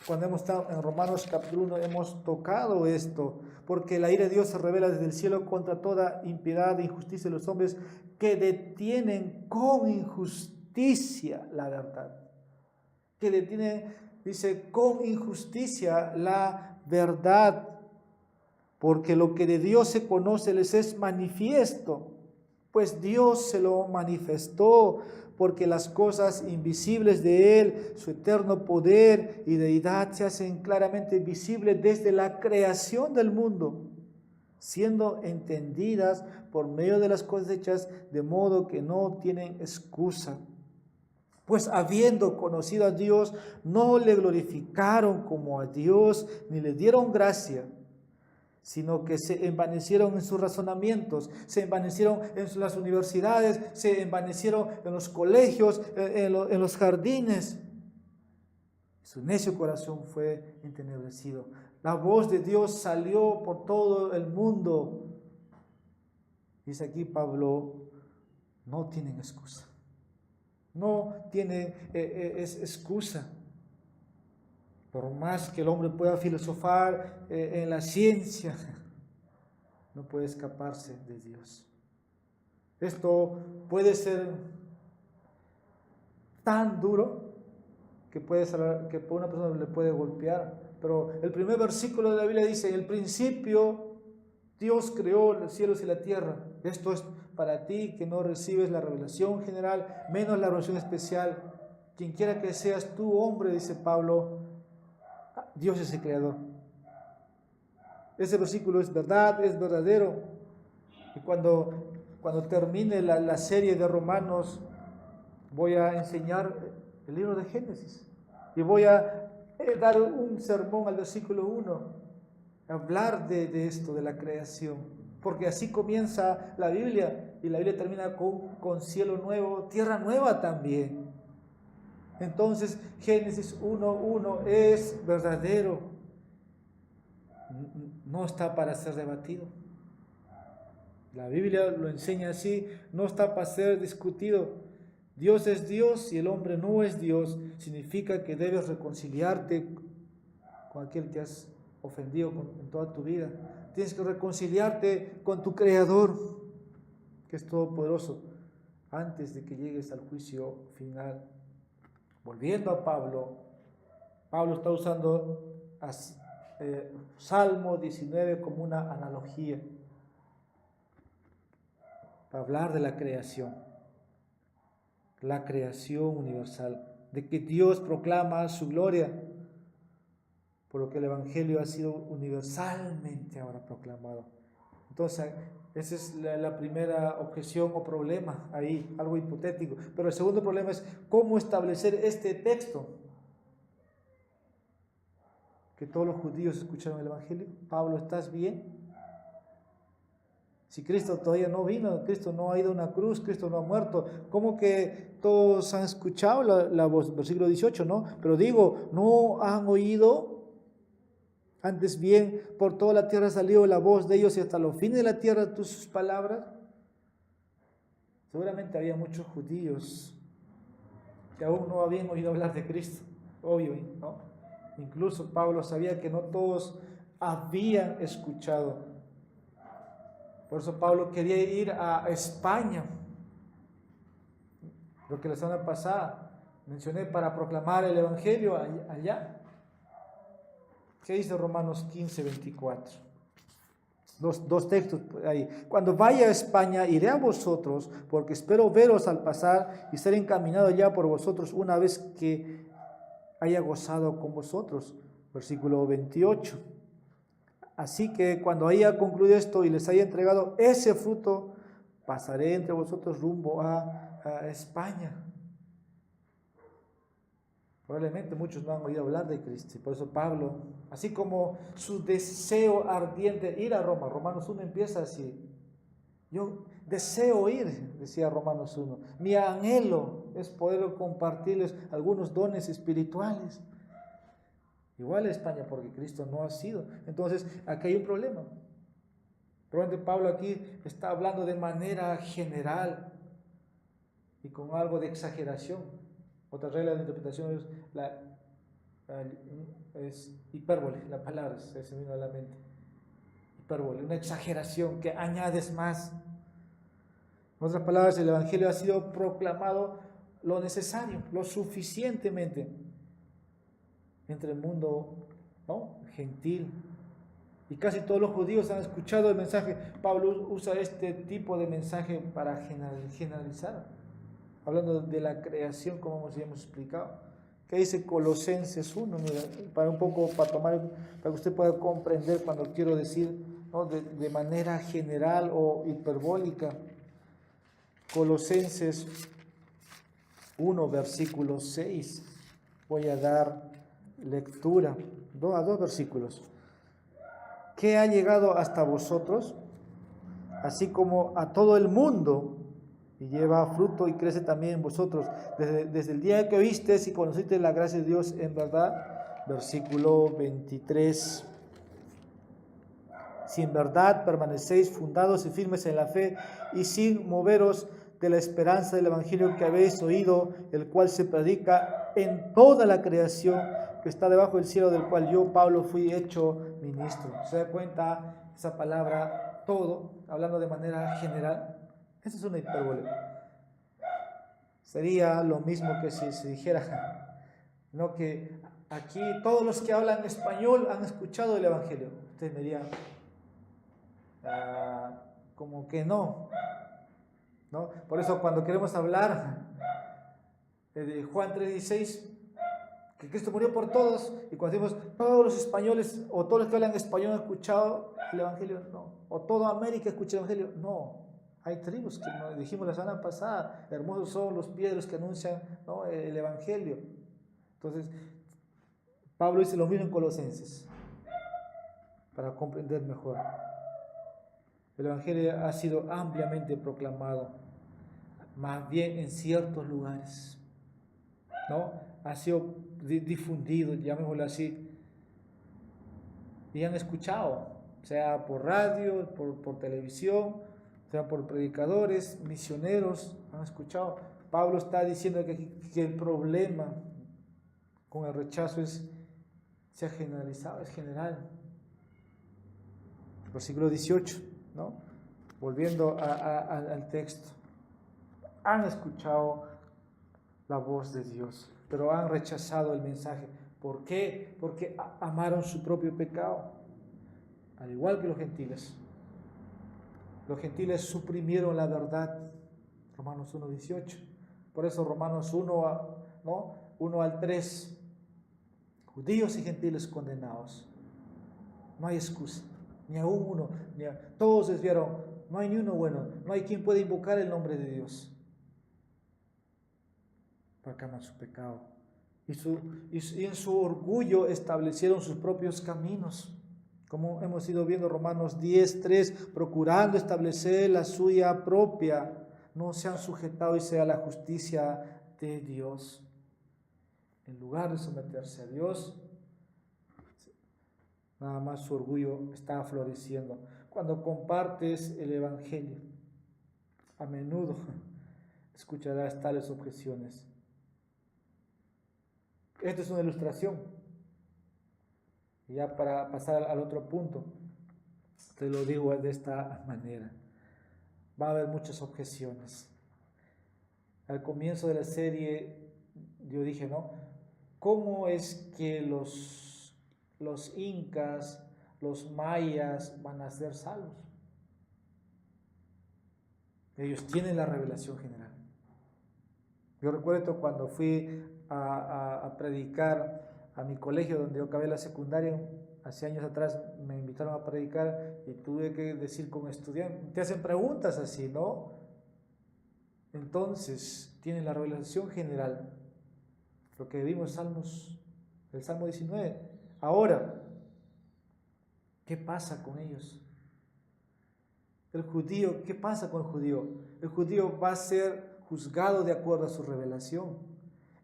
cuando hemos estado en Romanos capítulo 1 hemos tocado esto, porque la ira de Dios se revela desde el cielo contra toda impiedad e injusticia de los hombres que detienen con injusticia la verdad. Que detienen, dice, con injusticia la verdad, porque lo que de Dios se conoce les es manifiesto, pues Dios se lo manifestó, porque las cosas invisibles de Él, su eterno poder y deidad, se hacen claramente visibles desde la creación del mundo, siendo entendidas por medio de las cosas hechas, de modo que no tienen excusa. Pues habiendo conocido a Dios, no le glorificaron como a Dios, ni le dieron gracia, sino que se envanecieron en sus razonamientos, se envanecieron en las universidades, se envanecieron en los colegios, en los jardines. Su necio corazón fue entenebrecido. La voz de Dios salió por todo el mundo. Dice aquí Pablo, no tienen excusa. No tienen excusa. Por más que el hombre pueda filosofar en la ciencia, no puede escaparse de Dios. Esto puede ser tan duro que por una persona le puede golpear. Pero el primer versículo de la Biblia dice, en el principio Dios creó los cielos y la tierra. Esto es para ti que no recibes la revelación general, menos la revelación especial. Quien quiera que seas tú, hombre, dice Pablo, Dios es el creador. Ese versículo es verdad, es verdadero. Y cuando termine la serie de Romanos, voy a enseñar el libro de Génesis. Y voy a dar un sermón al versículo 1, hablar de esto, de la creación. Porque así comienza la Biblia. y la Biblia termina con cielo nuevo, tierra nueva también. Entonces Génesis 1:1 es verdadero, no está para ser debatido. La Biblia lo enseña así, no está para ser discutido. Dios es Dios y el hombre no es Dios. Significa que debes reconciliarte con aquel que has ofendido en toda tu vida. Tienes que reconciliarte con tu Creador, que es todopoderoso, antes de que llegues al juicio final. Volviendo a Pablo, Pablo está usando Salmo 19 como una analogía para hablar de la creación universal, de que Dios proclama su gloria, por lo que el Evangelio ha sido universalmente ahora proclamado. Entonces, esa es la primera objeción o problema ahí, algo hipotético. Pero el segundo problema es cómo establecer este texto. Que todos los judíos escucharon el Evangelio. Pablo, ¿estás bien? Si Cristo todavía no vino, Cristo no ha ido a una cruz, Cristo no ha muerto, ¿cómo que todos han escuchado la voz? Versículo 18, ¿no? Pero digo, ¿no han oído? Antes bien, por toda la tierra ha salido la voz de ellos y hasta los fines de la tierra tus palabras. Seguramente había muchos judíos que aún no habían oído hablar de Cristo, obvio, ¿no? Incluso Pablo sabía que no todos habían escuchado. Por eso Pablo quería ir a España, lo que la semana pasada mencioné, para proclamar el Evangelio allá. ¿Qué dice Romanos 15:24? Dos textos ahí. Cuando vaya a España, iré a vosotros, porque espero veros al pasar y ser encaminado ya por vosotros una vez que haya gozado con vosotros. Versículo 28. Así que cuando haya concluido esto y les haya entregado ese fruto, pasaré entre vosotros rumbo a España. Probablemente muchos no han oído hablar de Cristo, y por eso Pablo, así como su deseo ardiente ir a Roma, Romanos 1 empieza así. Yo deseo ir, decía Romanos 1. Mi anhelo es poder compartirles algunos dones espirituales. Igual a España, porque Cristo no ha sido. Entonces, aquí hay un problema. Probablemente Pablo aquí está hablando de manera general y con algo de exageración. Otra regla de interpretación es hipérbole, la palabra se me vino a la mente. Hipérbole, una exageración que añades más. En otras palabras, el Evangelio ha sido proclamado lo necesario, lo suficientemente entre el mundo, ¿no?, gentil. Y casi todos los judíos han escuchado el mensaje. Pablo usa este tipo de mensaje para generalizar, hablando de la creación, como ya hemos explicado. ¿Qué dice Colosenses 1? Mira, para que usted pueda comprender cuando quiero decir, ¿no?, de manera general o hiperbólica. Colosenses 1, versículo 6. Voy a dar lectura a dos versículos. Que ha llegado hasta vosotros, así como a todo el mundo, y lleva fruto y crece también en vosotros, desde el día que oísteis y conocisteis la gracia de Dios en verdad. Versículo 23. Si en verdad permanecéis fundados y firmes en la fe y sin moveros de la esperanza del Evangelio que habéis oído, el cual se predica en toda la creación que está debajo del cielo, del cual yo, Pablo, fui hecho ministro. ¿Se da cuenta esa palabra todo, hablando de manera general? Esa es una hipérbole. Sería lo mismo que si se dijera, no, que aquí todos los que hablan español han escuchado el Evangelio. Ustedes me dirían, como que no, ¿no? Por eso cuando queremos hablar de Juan 3:16, que Cristo murió por todos, y cuando decimos todos los españoles o todos los que hablan español han escuchado el Evangelio, no. O toda América escucha el Evangelio, no. Hay tribus, que nos dijimos la semana pasada, hermosos son los pies de los que anuncian, ¿no?, el Evangelio. Entonces, Pablo dice lo mismo en Colosenses, para comprender mejor. El Evangelio ha sido ampliamente proclamado, más bien en ciertos lugares, ¿no? Ha sido difundido, llamémoslo así, y han escuchado, sea por radio, por televisión, sea por predicadores, misioneros, han escuchado. Pablo está diciendo que el problema con el rechazo se ha generalizado, es general. Versículo 18, ¿no? Volviendo al texto. Han escuchado la voz de Dios, pero han rechazado el mensaje. ¿Por qué? Porque amaron su propio pecado, al igual que los gentiles. Los gentiles suprimieron la verdad. Romanos 1:18. Por eso Romanos 1 al 3. Judíos y gentiles condenados. No hay excusa. Ni aún uno. Todos desviaron. No hay ni uno bueno. No hay quien pueda invocar el nombre de Dios. Porque aman su pecado. Y en su orgullo establecieron sus propios caminos. Como hemos ido viendo Romanos 10:3, procurando establecer la suya propia, no se han sujetado y sea la justicia de Dios. En lugar de someterse a Dios, nada más su orgullo está floreciendo. Cuando compartes el Evangelio, a menudo escucharás tales objeciones. Esta es una ilustración. Y ya para pasar al otro punto, te lo digo de esta manera. Va a haber muchas objeciones. Al comienzo de la serie yo dije, ¿no? ¿Cómo es que los incas, los mayas van a ser salvos? Ellos tienen la revelación general. Yo recuerdo cuando fui a predicar a mi colegio donde yo acabé la secundaria, hace años atrás me invitaron a predicar y tuve que decir con estudiantes, te hacen preguntas así, ¿no? Entonces, tienen la revelación general, lo que vimos el Salmo 19. Ahora, ¿qué pasa con ellos? El judío, ¿qué pasa con el judío? El judío va a ser juzgado de acuerdo a su revelación.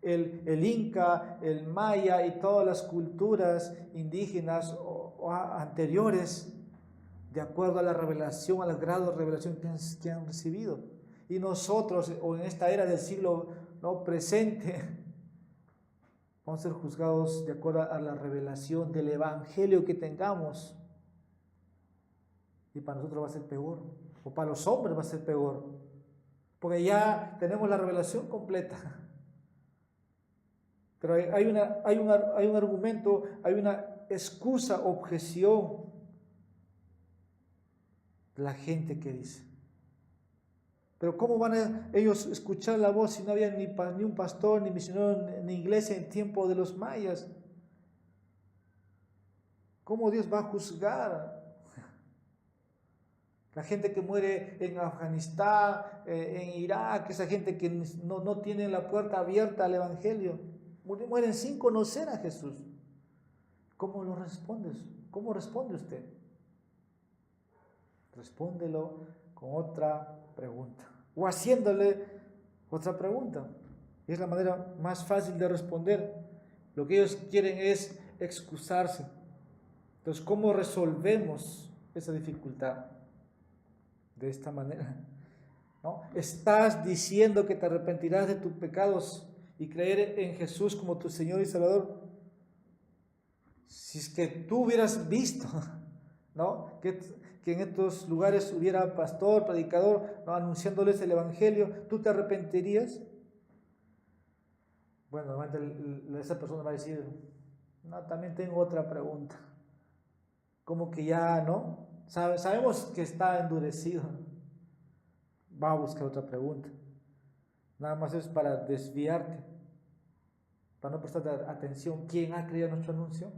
El inca, el maya y todas las culturas indígenas o anteriores, de acuerdo a la revelación, al grado de revelación que han recibido. Y nosotros, o en esta era del siglo presente, vamos a ser juzgados de acuerdo a la revelación del evangelio que tengamos. Y para nosotros va a ser peor, o para los hombres va a ser peor, porque ya tenemos la revelación completa. Pero hay un argumento, hay una excusa, objeción de la gente que dice. Pero ¿cómo van a ellos escuchar la voz si no había ni un pastor, ni misionero, ni iglesia en tiempo de los mayas? ¿Cómo Dios va a juzgar? La gente que muere en Afganistán, en Irak, esa gente que no tiene la puerta abierta al Evangelio, mueren sin conocer a Jesús. ¿Cómo lo respondes? ¿Cómo responde usted? Respóndelo con otra pregunta o haciéndole otra pregunta. Es la manera más fácil de responder. Lo que ellos quieren es excusarse. Entonces, ¿cómo resolvemos esa dificultad? De esta manera, ¿no? Estás diciendo que te arrepentirás de tus pecados y creer en Jesús como tu Señor y Salvador. Si es que tú hubieras visto, ¿no? Que en estos lugares hubiera pastor, predicador, ¿no? Anunciándoles el Evangelio, ¿tú te arrepentirías? Bueno, normalmente esa persona va a decir, no, también tengo otra pregunta. Como que ya, ¿no? Sabemos que está endurecido. Va a buscar otra pregunta. Nada más es para desviarte, para no prestar atención. ¿Quién ha creído nuestro anuncio?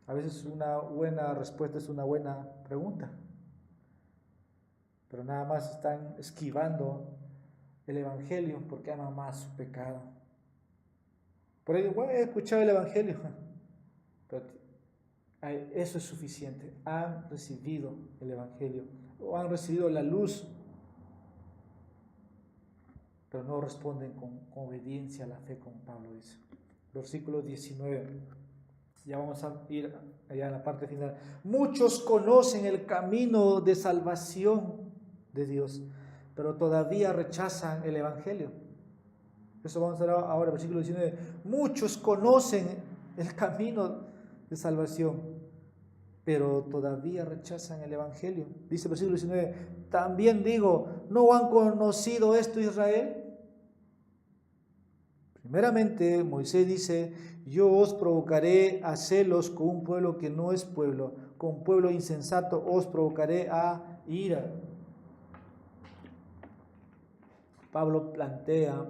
A veces una buena respuesta es una buena pregunta, pero nada más están esquivando el Evangelio porque aman más su pecado. Por ello, bueno, he escuchado el Evangelio, pero Eso es suficiente. Han recibido el Evangelio o han recibido la luz, pero no responden con obediencia a la fe, como Pablo dice. Versículo 19. Ya vamos a ir allá en la parte final. Muchos conocen el camino de salvación de Dios, pero todavía rechazan el Evangelio. Eso vamos a ver ahora, versículo 19. Muchos conocen el camino de salvación, pero todavía rechazan el Evangelio. Dice el versículo 19, también digo, ¿no han conocido esto Israel? Primeramente, Moisés dice, yo os provocaré a celos con un pueblo que no es pueblo, con pueblo insensato os provocaré a ira. Pablo plantea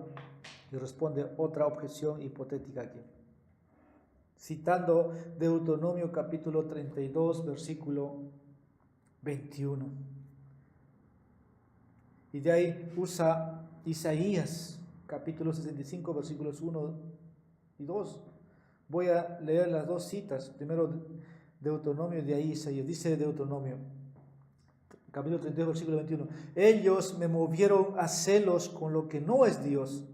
y responde otra objeción hipotética aquí, citando Deuteronomio capítulo 32, versículo 21. Y de ahí usa Isaías capítulo 65, versículos 1 y 2. Voy a leer las dos citas, primero Deuteronomio y de ahí Isaías. Dice Deuteronomio, capítulo 32, versículo 21. Ellos me movieron a celos con lo que no es Dios,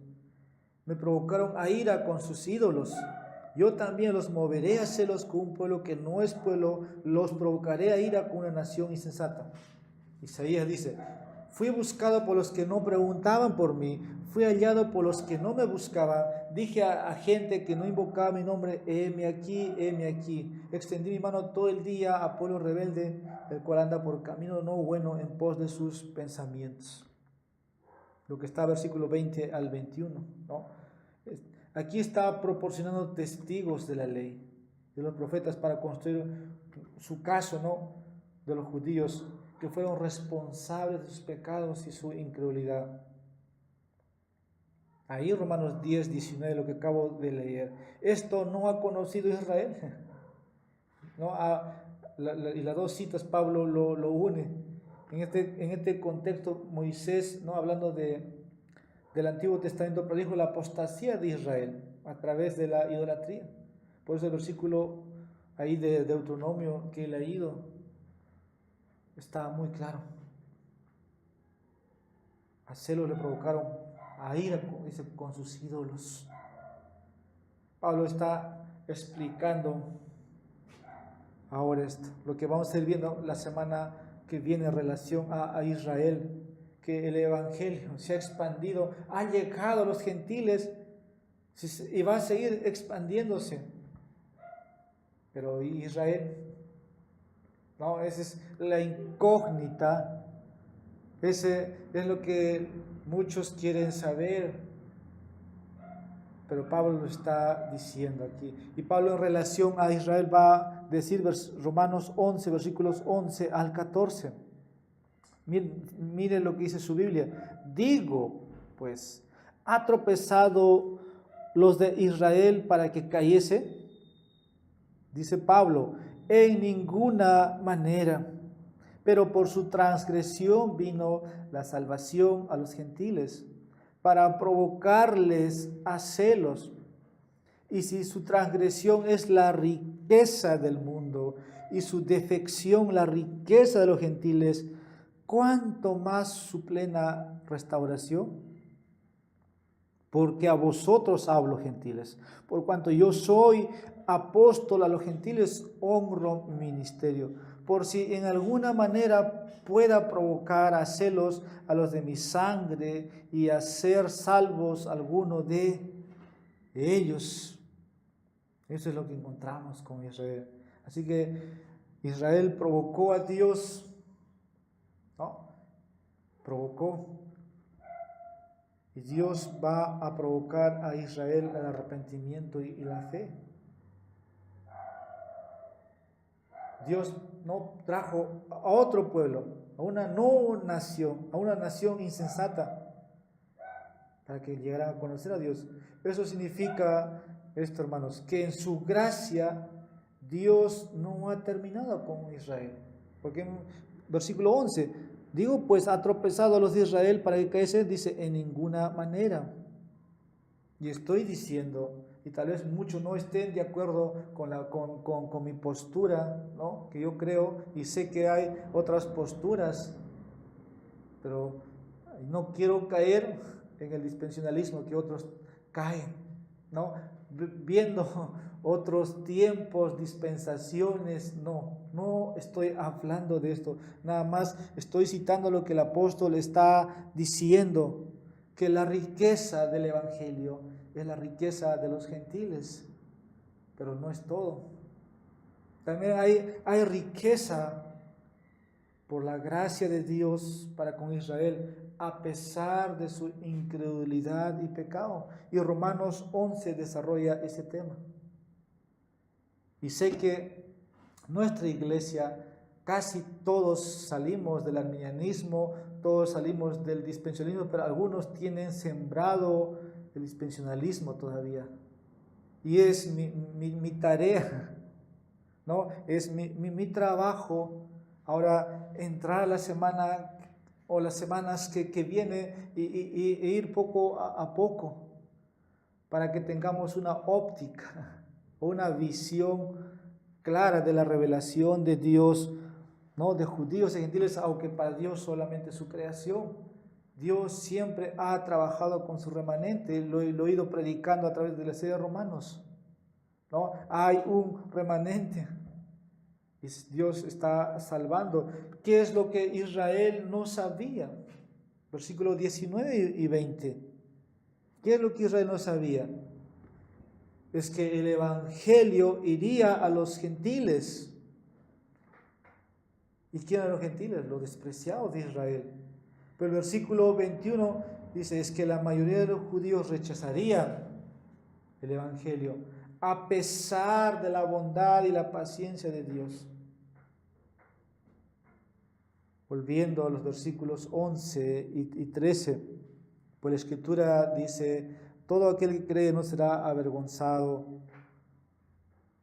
me provocaron a ira con sus ídolos. Yo también los moveré a celos con un pueblo que no es pueblo, los provocaré a ira con una nación insensata. Isaías dice, fui buscado por los que no preguntaban por mí, fui hallado por los que no me buscaban. Dije a gente que no invocaba mi nombre, heme aquí, heme aquí. Extendí mi mano todo el día a pueblo rebelde, el cual anda por camino no bueno en pos de sus pensamientos. Lo que está versículo 20 al 21, ¿no? Aquí está proporcionando testigos de la ley, de los profetas, para construir su caso, ¿no?, de los judíos que fueron responsables de sus pecados y su incredulidad. Ahí Romanos 10, 19, lo que acabo de leer. Esto no ha conocido Israel, ¿no? Y las dos citas Pablo lo une. En este contexto Moisés, ¿no?, hablando del Antiguo Testamento, predijo la apostasía de Israel a través de la idolatría. Por eso el versículo ahí de Deuteronomio que he leído está muy claro. A celos le provocaron a ira, dice, con sus ídolos. Pablo está explicando ahora esto, lo que vamos a ir viendo la semana que viene en relación a Israel, que el Evangelio se ha expandido, ha llegado a los gentiles y va a seguir expandiéndose. Pero Israel, no, esa es la incógnita, ese es lo que muchos quieren saber, pero Pablo lo está diciendo aquí. Y Pablo en relación a Israel va a decir Romanos 11, versículos 11 al 14. Mire lo que dice su Biblia. Digo, pues, ¿ha tropezado los de Israel para que cayese? Dice Pablo, en ninguna manera, pero por su transgresión vino la salvación a los gentiles, para provocarles a celos. Y si su transgresión es la riqueza del mundo y su defección la riqueza de los gentiles, ¿cuánto más su plena restauración? Porque a vosotros hablo, gentiles, por cuanto yo soy apóstol a los gentiles, honro mi ministerio, por si en alguna manera pueda provocar a celos a los de mi sangre y hacer salvos alguno de ellos. Eso es lo que encontramos con Israel. Así que Israel provocó a Dios, ¿no? Provocó. Y Dios va a provocar a Israel el arrepentimiento y la fe. Dios no trajo a otro pueblo, a una no nación, a una nación insensata, para que llegaran a conocer a Dios. Eso significa esto, hermanos, que en su gracia Dios no ha terminado con Israel. Porque en versículo 11, digo, pues ha tropezado a los de Israel para que cayese, dice, en ninguna manera. Y estoy diciendo, y tal vez muchos no estén de acuerdo con mi postura, ¿no? Que yo creo y sé que hay otras posturas, pero no quiero caer en el dispensacionalismo que otros caen, ¿no? Viendo otros tiempos, dispensaciones, no estoy hablando de esto, nada más estoy citando lo que el apóstol está diciendo, que la riqueza del Evangelio es la riqueza de los gentiles, pero no es todo. También hay riqueza por la gracia de Dios para con Israel, a pesar de su incredulidad y pecado. Y Romanos 11 desarrolla ese tema. Y sé que nuestra iglesia, casi todos salimos del arminianismo, todos salimos del dispensacionalismo, pero algunos tienen sembrado el dispensacionalismo todavía. Y es mi tarea, ¿no? Es mi trabajo ahora entrar a la semana o las semanas que viene e ir poco a poco para que tengamos una óptica o una visión clara de la revelación de Dios, ¿no? De judíos y gentiles, aunque para Dios solamente su creación. Dios siempre ha trabajado con su remanente, lo he ido predicando a través de la serie de Romanos, ¿no? Hay un remanente y Dios está salvando. ¿Qué es lo que Israel no sabía? Versículos 19 y 20. ¿Qué es lo que Israel no sabía? Es que el evangelio iría a los gentiles. ¿Y quién eran los gentiles? Los despreciados de Israel. Pero el versículo 21 dice, es que la mayoría de los judíos rechazarían el evangelio, a pesar de la bondad y la paciencia de Dios. Volviendo a los versículos 11 y 13, pues la Escritura dice, todo aquel que cree no será avergonzado,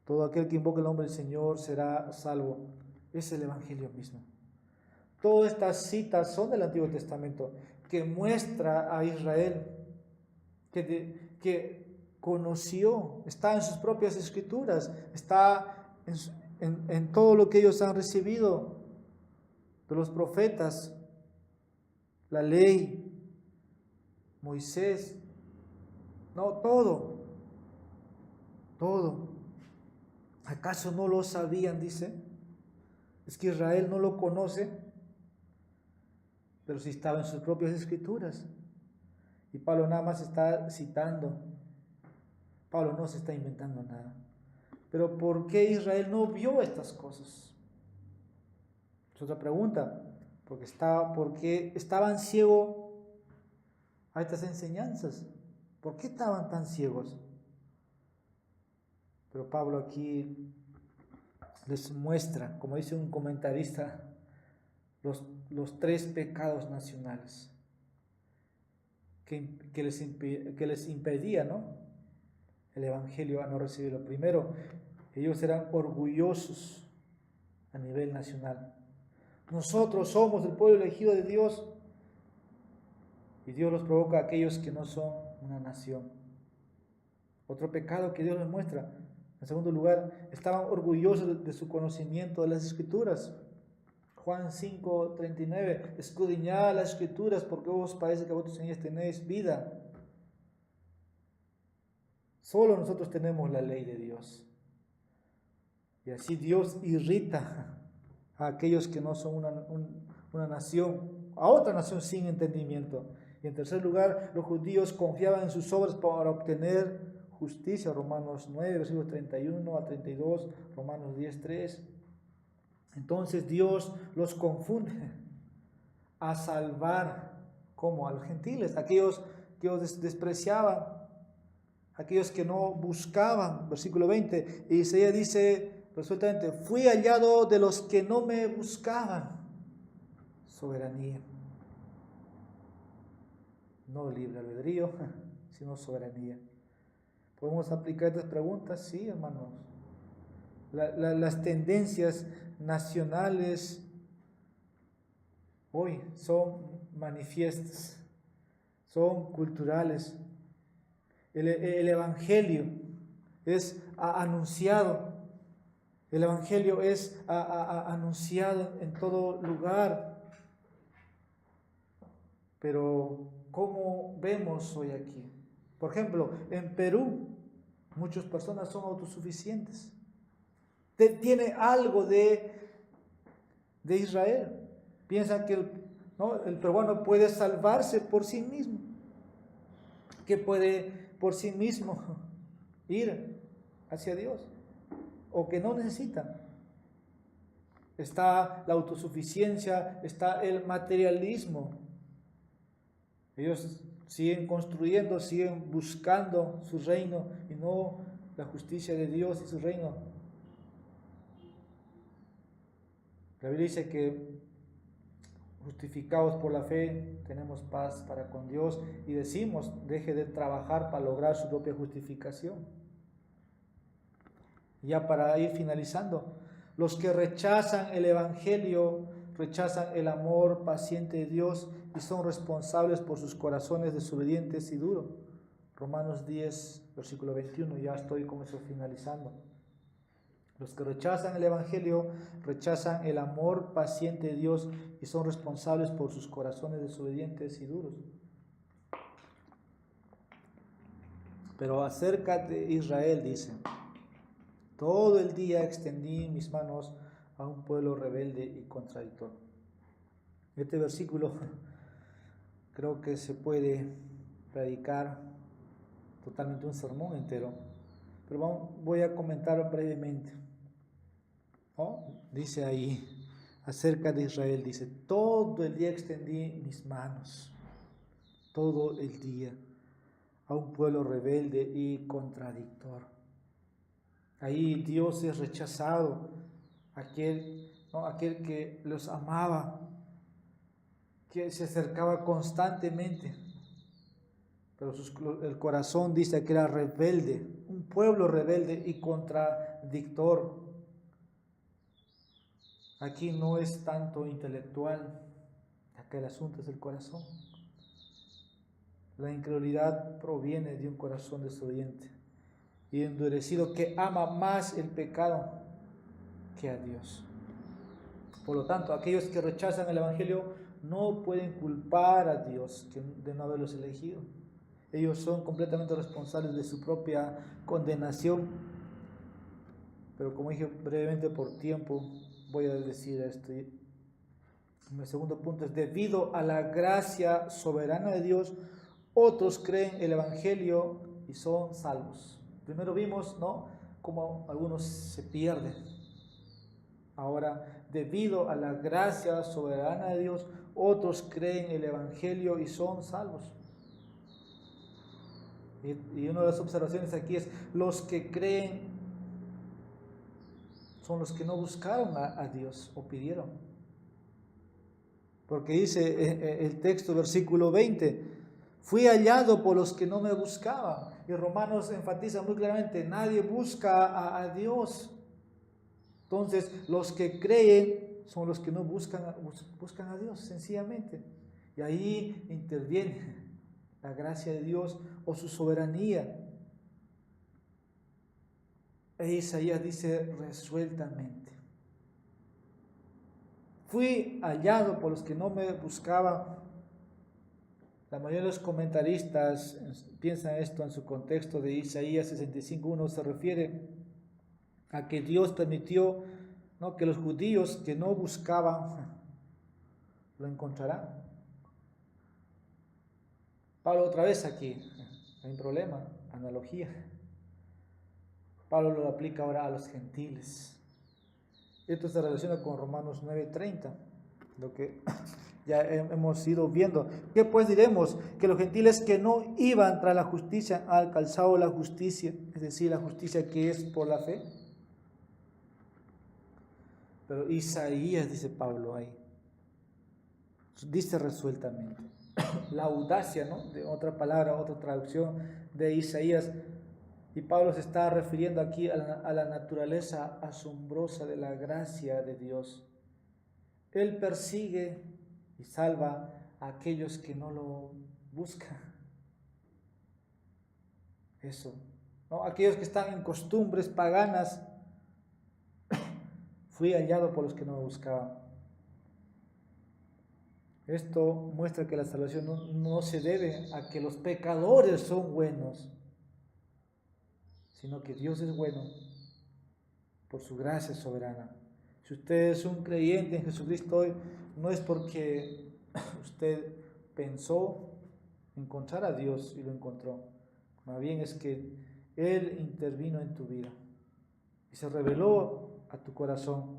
todo aquel que invoque el nombre del Señor será salvo. Es el Evangelio mismo. Todas estas citas son del Antiguo Testamento, que muestra a Israel que conoció, está en sus propias Escrituras, está en todo lo que ellos han recibido de los profetas, la ley, Moisés, no, todo. ¿Acaso no lo sabían? Dice. Es que Israel no lo conoce, pero sí estaba en sus propias escrituras. Y Pablo nada más está citando. Pablo no se está inventando nada. Pero ¿por qué Israel no vio estas cosas? Es otra pregunta. Porque estaban ciegos a estas enseñanzas. ¿Por qué estaban tan ciegos? Pero Pablo aquí les muestra, como dice un comentarista, los tres pecados nacionales que les impedía, ¿no? El evangelio a no recibirlo. Primero, ellos eran orgullosos a nivel nacional. Nosotros somos el pueblo elegido de Dios y Dios los provoca a aquellos que no son una nación. Otro pecado que Dios les muestra. En segundo lugar, estaban orgullosos de su conocimiento de las Escrituras. Juan 5:39, escudriñad las Escrituras porque os parece que vosotros en ellas tenéis vida. Solo nosotros tenemos la ley de Dios. Y así Dios irrita a aquellos que no son una nación, a otra nación sin entendimiento. Y en tercer lugar, los judíos confiaban en sus obras para obtener justicia. Romanos 9, versículos 31 a 32, Romanos 10:3. Entonces Dios los confunde a salvar, como a los gentiles, aquellos que os despreciaban, aquellos que no buscaban. Versículo 20, y Isaías dice resueltamente, fui hallado de los que no me buscaban. Soberanía. No libre albedrío, sino soberanía. ¿Podemos aplicar estas preguntas? Sí, hermanos. Las tendencias nacionales hoy son manifiestas, son culturales. El Evangelio es anunciado. El Evangelio es anunciado en todo lugar. Pero ¿cómo vemos hoy aquí? Por ejemplo, en Perú, muchas personas son autosuficientes. Tiene algo de Israel. Piensan que el peruano puede salvarse por sí mismo, que puede por sí mismo ir hacia Dios, o que no necesita. Está la autosuficiencia, está el materialismo. Ellos siguen construyendo, siguen buscando su reino y no la justicia de Dios y su reino. La Biblia dice que justificados por la fe tenemos paz para con Dios, y decimos, deje de trabajar para lograr su propia justificación. Ya para ir finalizando, los que rechazan el Evangelio rechazan el amor paciente de Dios y son responsables por sus corazones desobedientes y duros. Romanos 10, versículo 21, ya estoy con eso finalizando. Los que rechazan el Evangelio rechazan el amor paciente de Dios y son responsables por sus corazones desobedientes y duros. Pero acerca de Israel dice: todo el día extendí mis manos a un pueblo rebelde y contradictor. Este versículo creo que se puede predicar totalmente un sermón entero, pero voy a comentar brevemente. Dice ahí, acerca de Israel, dice: todo el día extendí mis manos, todo el día, a un pueblo rebelde y contradictor. Ahí Dios es rechazado, aquel que los amaba, que se acercaba constantemente, pero el corazón dice que era rebelde, un pueblo rebelde y contradictor. Aquí no es tanto intelectual, acá el asunto es el corazón. La incredulidad proviene de un corazón desobediente y endurecido que ama más el pecado que a Dios. Por lo tanto, aquellos que rechazan el Evangelio no pueden culpar a Dios de no haberlos elegido. Ellos son completamente responsables de su propia condenación. Pero como dije brevemente por tiempo, voy a decir esto. Mi segundo punto es: debido a la gracia soberana de Dios, otros creen el Evangelio y son salvos. Primero vimos, cómo algunos se pierden. Ahora, debido a la gracia soberana de Dios, otros creen el Evangelio y son salvos. Y una de las observaciones aquí es: los que creen son los que no buscaron a Dios o pidieron. Porque dice el texto, versículo 20: fui hallado por los que no me buscaban. Y Romanos enfatiza muy claramente: nadie busca a Dios. Entonces, los que creen son los que no buscan a Dios, sencillamente. Y ahí interviene la gracia de Dios o su soberanía. E Isaías dice resueltamente: fui hallado por los que no me buscaban. La mayoría de los comentaristas piensan esto en su contexto de Isaías 65:1. Se refiere a que Dios permitió que los judíos que no buscaban lo encontrarán. Pablo otra vez aquí, hay un problema, analogía. Pablo lo aplica ahora a los gentiles. Esto se relaciona con Romanos 9:30, lo que ya hemos ido viendo. ¿Qué pues diremos? Que los gentiles que no iban tras la justicia han alcanzado la justicia, es decir, la justicia que es por la fe. Pero Isaías, dice Pablo ahí, dice resueltamente. La audacia, de otra palabra, otra traducción de Isaías. Y Pablo se está refiriendo aquí a la naturaleza asombrosa de la gracia de Dios. Él persigue y salva a aquellos que no lo buscan. eso, ¿no? Aquellos que están en costumbres paganas, fui hallado por los que no me buscaban. Esto muestra que la salvación no se debe a que los pecadores son buenos, sino que Dios es bueno por su gracia soberana. Si usted es un creyente en Jesucristo hoy, no es porque usted pensó encontrar a Dios y lo encontró. Más bien es que Él intervino en tu vida y se reveló a tu corazón.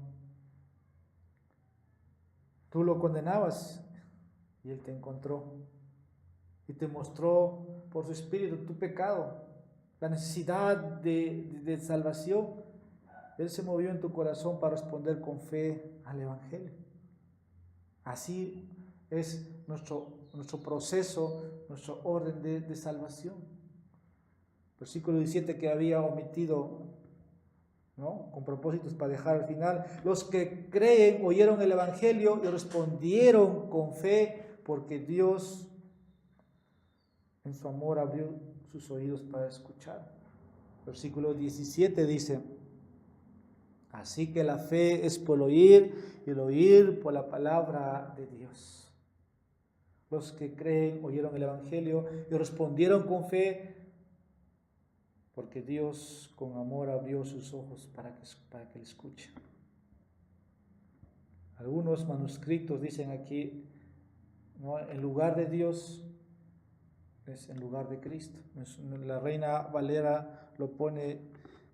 Tú lo condenabas y Él te encontró y te mostró por su Espíritu tu pecado, la necesidad de salvación. Él se movió en tu corazón para responder con fe al Evangelio. Así es nuestro proceso, nuestro orden de salvación. Versículo 17 que había omitido, ¿no?, con propósitos para dejar al final. Los que creen oyeron el Evangelio y respondieron con fe, porque Dios en su amor abrió sus oídos para escuchar. Versículo 17 dice: así que la fe es por oír y el oír por la palabra de Dios. Los que creen oyeron el Evangelio y respondieron con fe, porque Dios con amor abrió sus ojos para que le escuchen. Algunos manuscritos dicen aquí, ¿no?, en lugar de Dios es en lugar de Cristo. La Reina Valera lo pone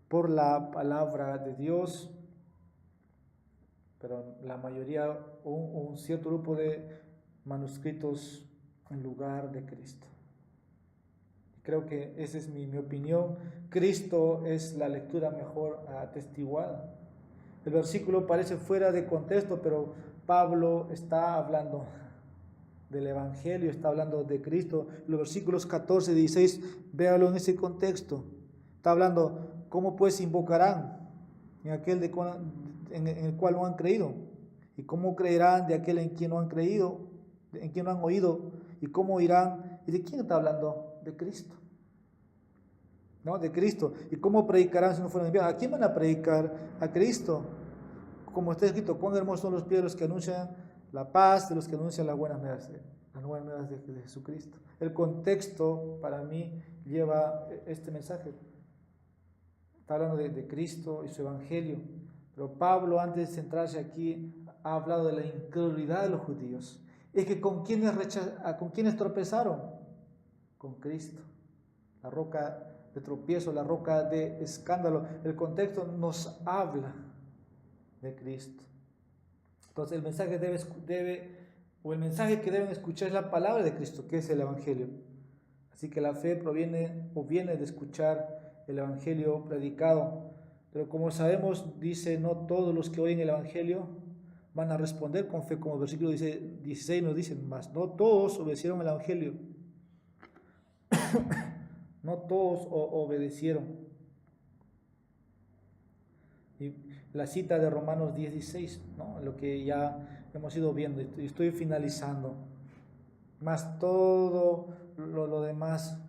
por la palabra de Dios, pero la mayoría, un cierto grupo de manuscritos, en lugar de Cristo. Creo que esa es mi opinión. Cristo es la lectura mejor atestiguada. El versículo parece fuera de contexto, pero Pablo está hablando del Evangelio, está hablando de Cristo. Los versículos 14 y 16, véalo en ese contexto. Está hablando, ¿cómo pues invocarán en aquel en el cual no han creído? ¿Y cómo creerán de aquel en quien no han creído, en quien no han oído? ¿Y cómo oirán? ¿Y de quién está hablando? De Cristo, ¿no? De Cristo. ¿Y cómo predicarán si no fueron enviados? ¿A quién van a predicar? A Cristo. Como está escrito, cuán hermosos son los pies de los que anuncian la paz, de los que anuncian las buenas nuevas de Jesucristo. El contexto para mí lleva este mensaje. Está hablando de Cristo y su Evangelio. Pero Pablo, antes de centrarse aquí, ha hablado de la incredulidad de los judíos. Es que ¿con quiénes tropezaron? Con Cristo, la roca de tropiezo, la roca de escándalo. El contexto nos habla de Cristo. Entonces el mensaje el mensaje que deben escuchar es la palabra de Cristo, que es el Evangelio. Así que la fe viene de escuchar el Evangelio predicado. Pero como sabemos, dice, no todos los que oyen el Evangelio van a responder con fe, como el versículo 16 nos dice, mas no todos obedecieron el Evangelio. No todos obedecieron. Y la cita de Romanos 16, ¿no?, lo que ya hemos ido viendo, y estoy finalizando. Más todo lo demás,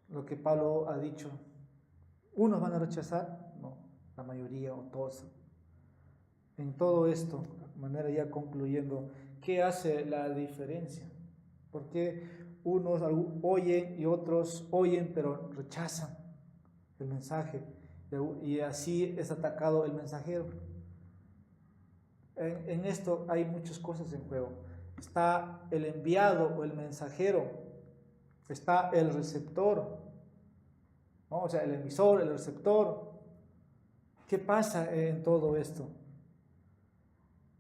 lo que Pablo ha dicho, ¿unos van a rechazar? No, la mayoría o todos. En todo esto, de manera ya concluyendo, ¿qué hace la diferencia? ¿Por qué unos oyen y otros oyen pero rechazan el mensaje? Y así es atacado el mensajero. En esto hay muchas cosas en juego. Está el enviado o el mensajero, está el receptor, ¿no? O sea, el emisor, el receptor. ¿Qué pasa en todo esto?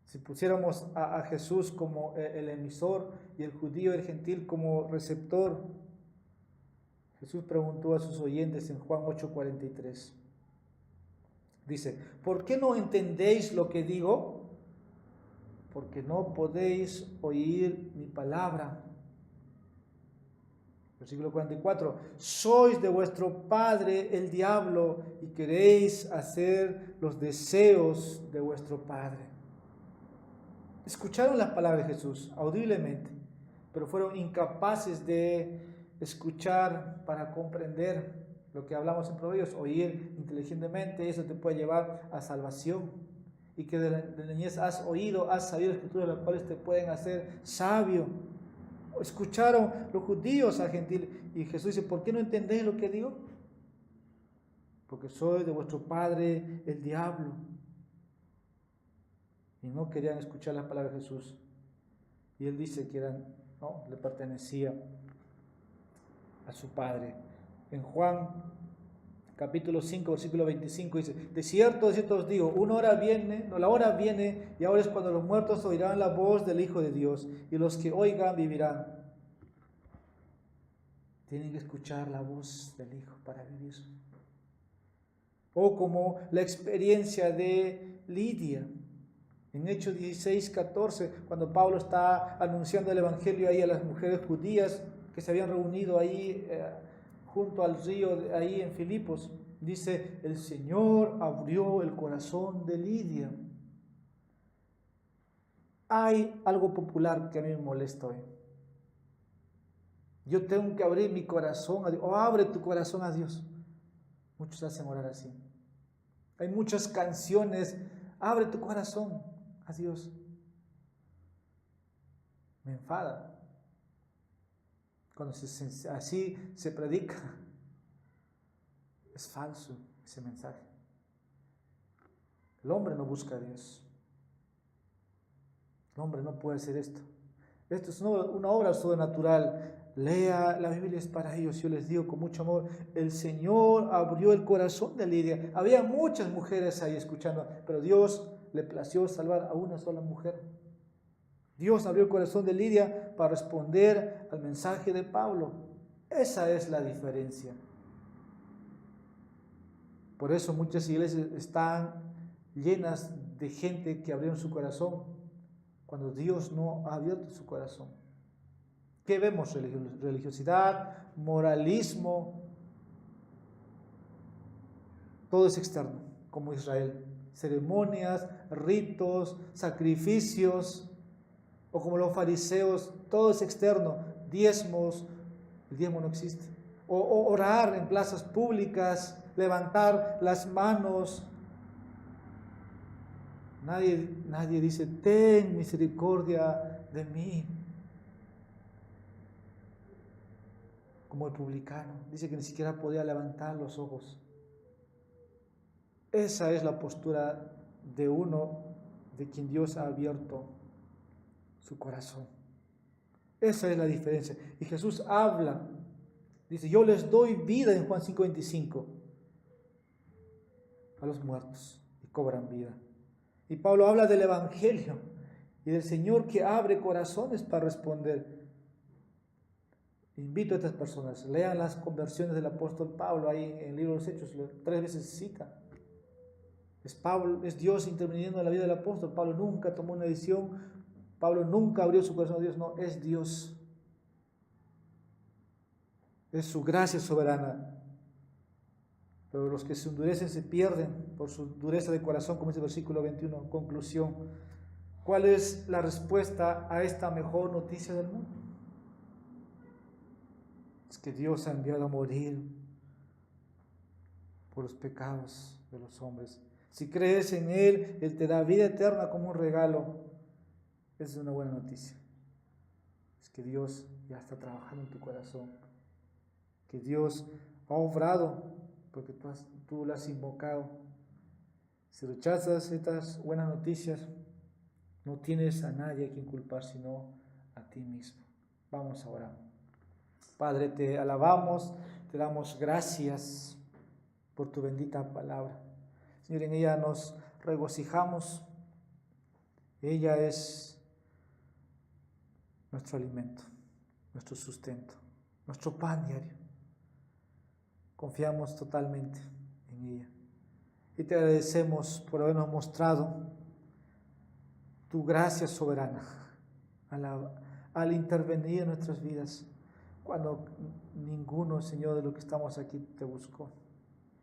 Si pusiéramos a Jesús como el emisor y el judío y el gentil como receptor, Jesús preguntó a sus oyentes en Juan 8:43. Dice, ¿por qué no entendéis lo que digo? Porque no podéis oír mi palabra. Versículo 44, sois de vuestro padre el diablo y queréis hacer los deseos de vuestro padre. Escucharon las palabras de Jesús audiblemente, pero fueron incapaces de escuchar para comprender lo que hablamos en Proverbios, oír inteligentemente, eso te puede llevar a salvación. Y que de la niñez has oído, has sabido escrituras las cuales te pueden hacer sabio. Escucharon los judíos al gentil y Jesús dice, ¿por qué no entendéis lo que digo? Porque soy de vuestro padre el diablo. Y no querían escuchar la palabra de Jesús. Y él dice que le pertenecía a su padre. En Juan capítulo 5, versículo 25 dice, de cierto os digo, la hora viene y ahora es cuando los muertos oirán la voz del Hijo de Dios y los que oigan vivirán. Tienen que escuchar la voz del Hijo para vivir. O como la experiencia de Lidia. En Hechos 16, 14, cuando Pablo está anunciando el Evangelio ahí a las mujeres judías que se habían reunido ahí junto al río, ahí en Filipos, dice, el Señor abrió el corazón de Lidia. Hay algo popular que a mí me molesta hoy. Yo tengo que abrir mi corazón a Dios, o abre tu corazón a Dios. Muchos hacen orar así. Hay muchas canciones, abre tu corazón a Dios. Me enfada cuando así se predica. Es falso ese mensaje. El hombre no busca a Dios. El hombre no puede hacer esto. Esto es una obra sobrenatural. Lea la Biblia, es para ellos. Yo les digo con mucho amor, el Señor abrió el corazón de Lidia. Había muchas mujeres ahí escuchando, pero Dios le plació salvar a una sola mujer. Dios abrió el corazón de Lidia para responder al mensaje de Pablo. Esa es la diferencia. Por eso muchas iglesias están llenas de gente que abrieron su corazón cuando Dios no ha abierto su corazón. ¿Qué vemos? Religiosidad, moralismo, todo es externo, como Israel. Ceremonias, ritos, sacrificios, o como los fariseos, todo es externo. Diezmos, el diezmo no existe. O orar en plazas públicas, levantar las manos. Nadie dice, ten misericordia de mí. Como el publicano, dice que ni siquiera podía levantar los ojos. Esa es la postura de uno de quien Dios ha abierto su corazón. Esa es la diferencia. Y Jesús habla, dice, yo les doy vida en Juan 5:25 a los muertos y cobran vida. Y Pablo habla del Evangelio y del Señor que abre corazones para responder. Invito a estas personas, lean las conversiones del apóstol Pablo ahí en el libro de los Hechos, 3 veces cita. Es Dios interviniendo en la vida del apóstol. Pablo nunca tomó una decisión, Pablo nunca abrió su corazón a Dios, no, es Dios. Es su gracia soberana. Pero los que se endurecen se pierden por su dureza de corazón, como dice el versículo 21. Conclusión. ¿Cuál es la respuesta a esta mejor noticia del mundo? Es que Dios ha enviado a morir por los pecados de los hombres. Si crees en Él, Él te da vida eterna como un regalo. Esa es una buena noticia. Es que Dios ya está trabajando en tu corazón. Que Dios ha obrado porque tú lo has invocado. Si rechazas estas buenas noticias, no tienes a nadie a quien culpar sino a ti mismo. Vamos a orar. Padre, te alabamos, te damos gracias por tu bendita palabra. Señor, en ella nos regocijamos. Ella es nuestro alimento, nuestro sustento, nuestro pan diario. Confiamos totalmente en ella. Y te agradecemos por habernos mostrado tu gracia soberana al intervenir en nuestras vidas cuando ninguno, Señor, de los que estamos aquí te buscó,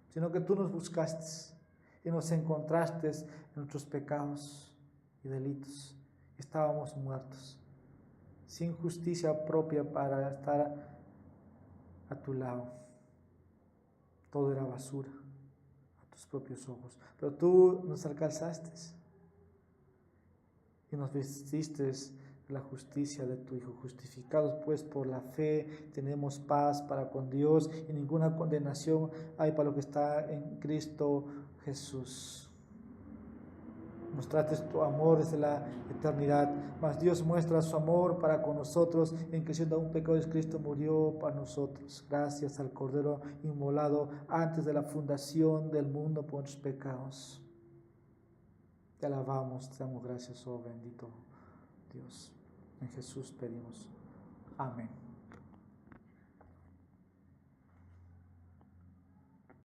sino que tú nos buscaste y nos encontraste en nuestros pecados y delitos. Estábamos muertos, sin justicia propia para estar a tu lado. Todo era basura a tus propios ojos. Pero tú nos alcanzaste y nos vestiste la justicia de tu Hijo. Justificados pues por la fe, tenemos paz para con Dios y ninguna condenación hay para lo que está en Cristo Jesús. Mostraste tu amor desde la eternidad, mas Dios muestra su amor para con nosotros en que siendo aún pecadores Cristo murió para nosotros, gracias al Cordero inmolado antes de la fundación del mundo por nuestros pecados. Te alabamos, te damos gracias, oh bendito Dios. En Jesús pedimos. Amén.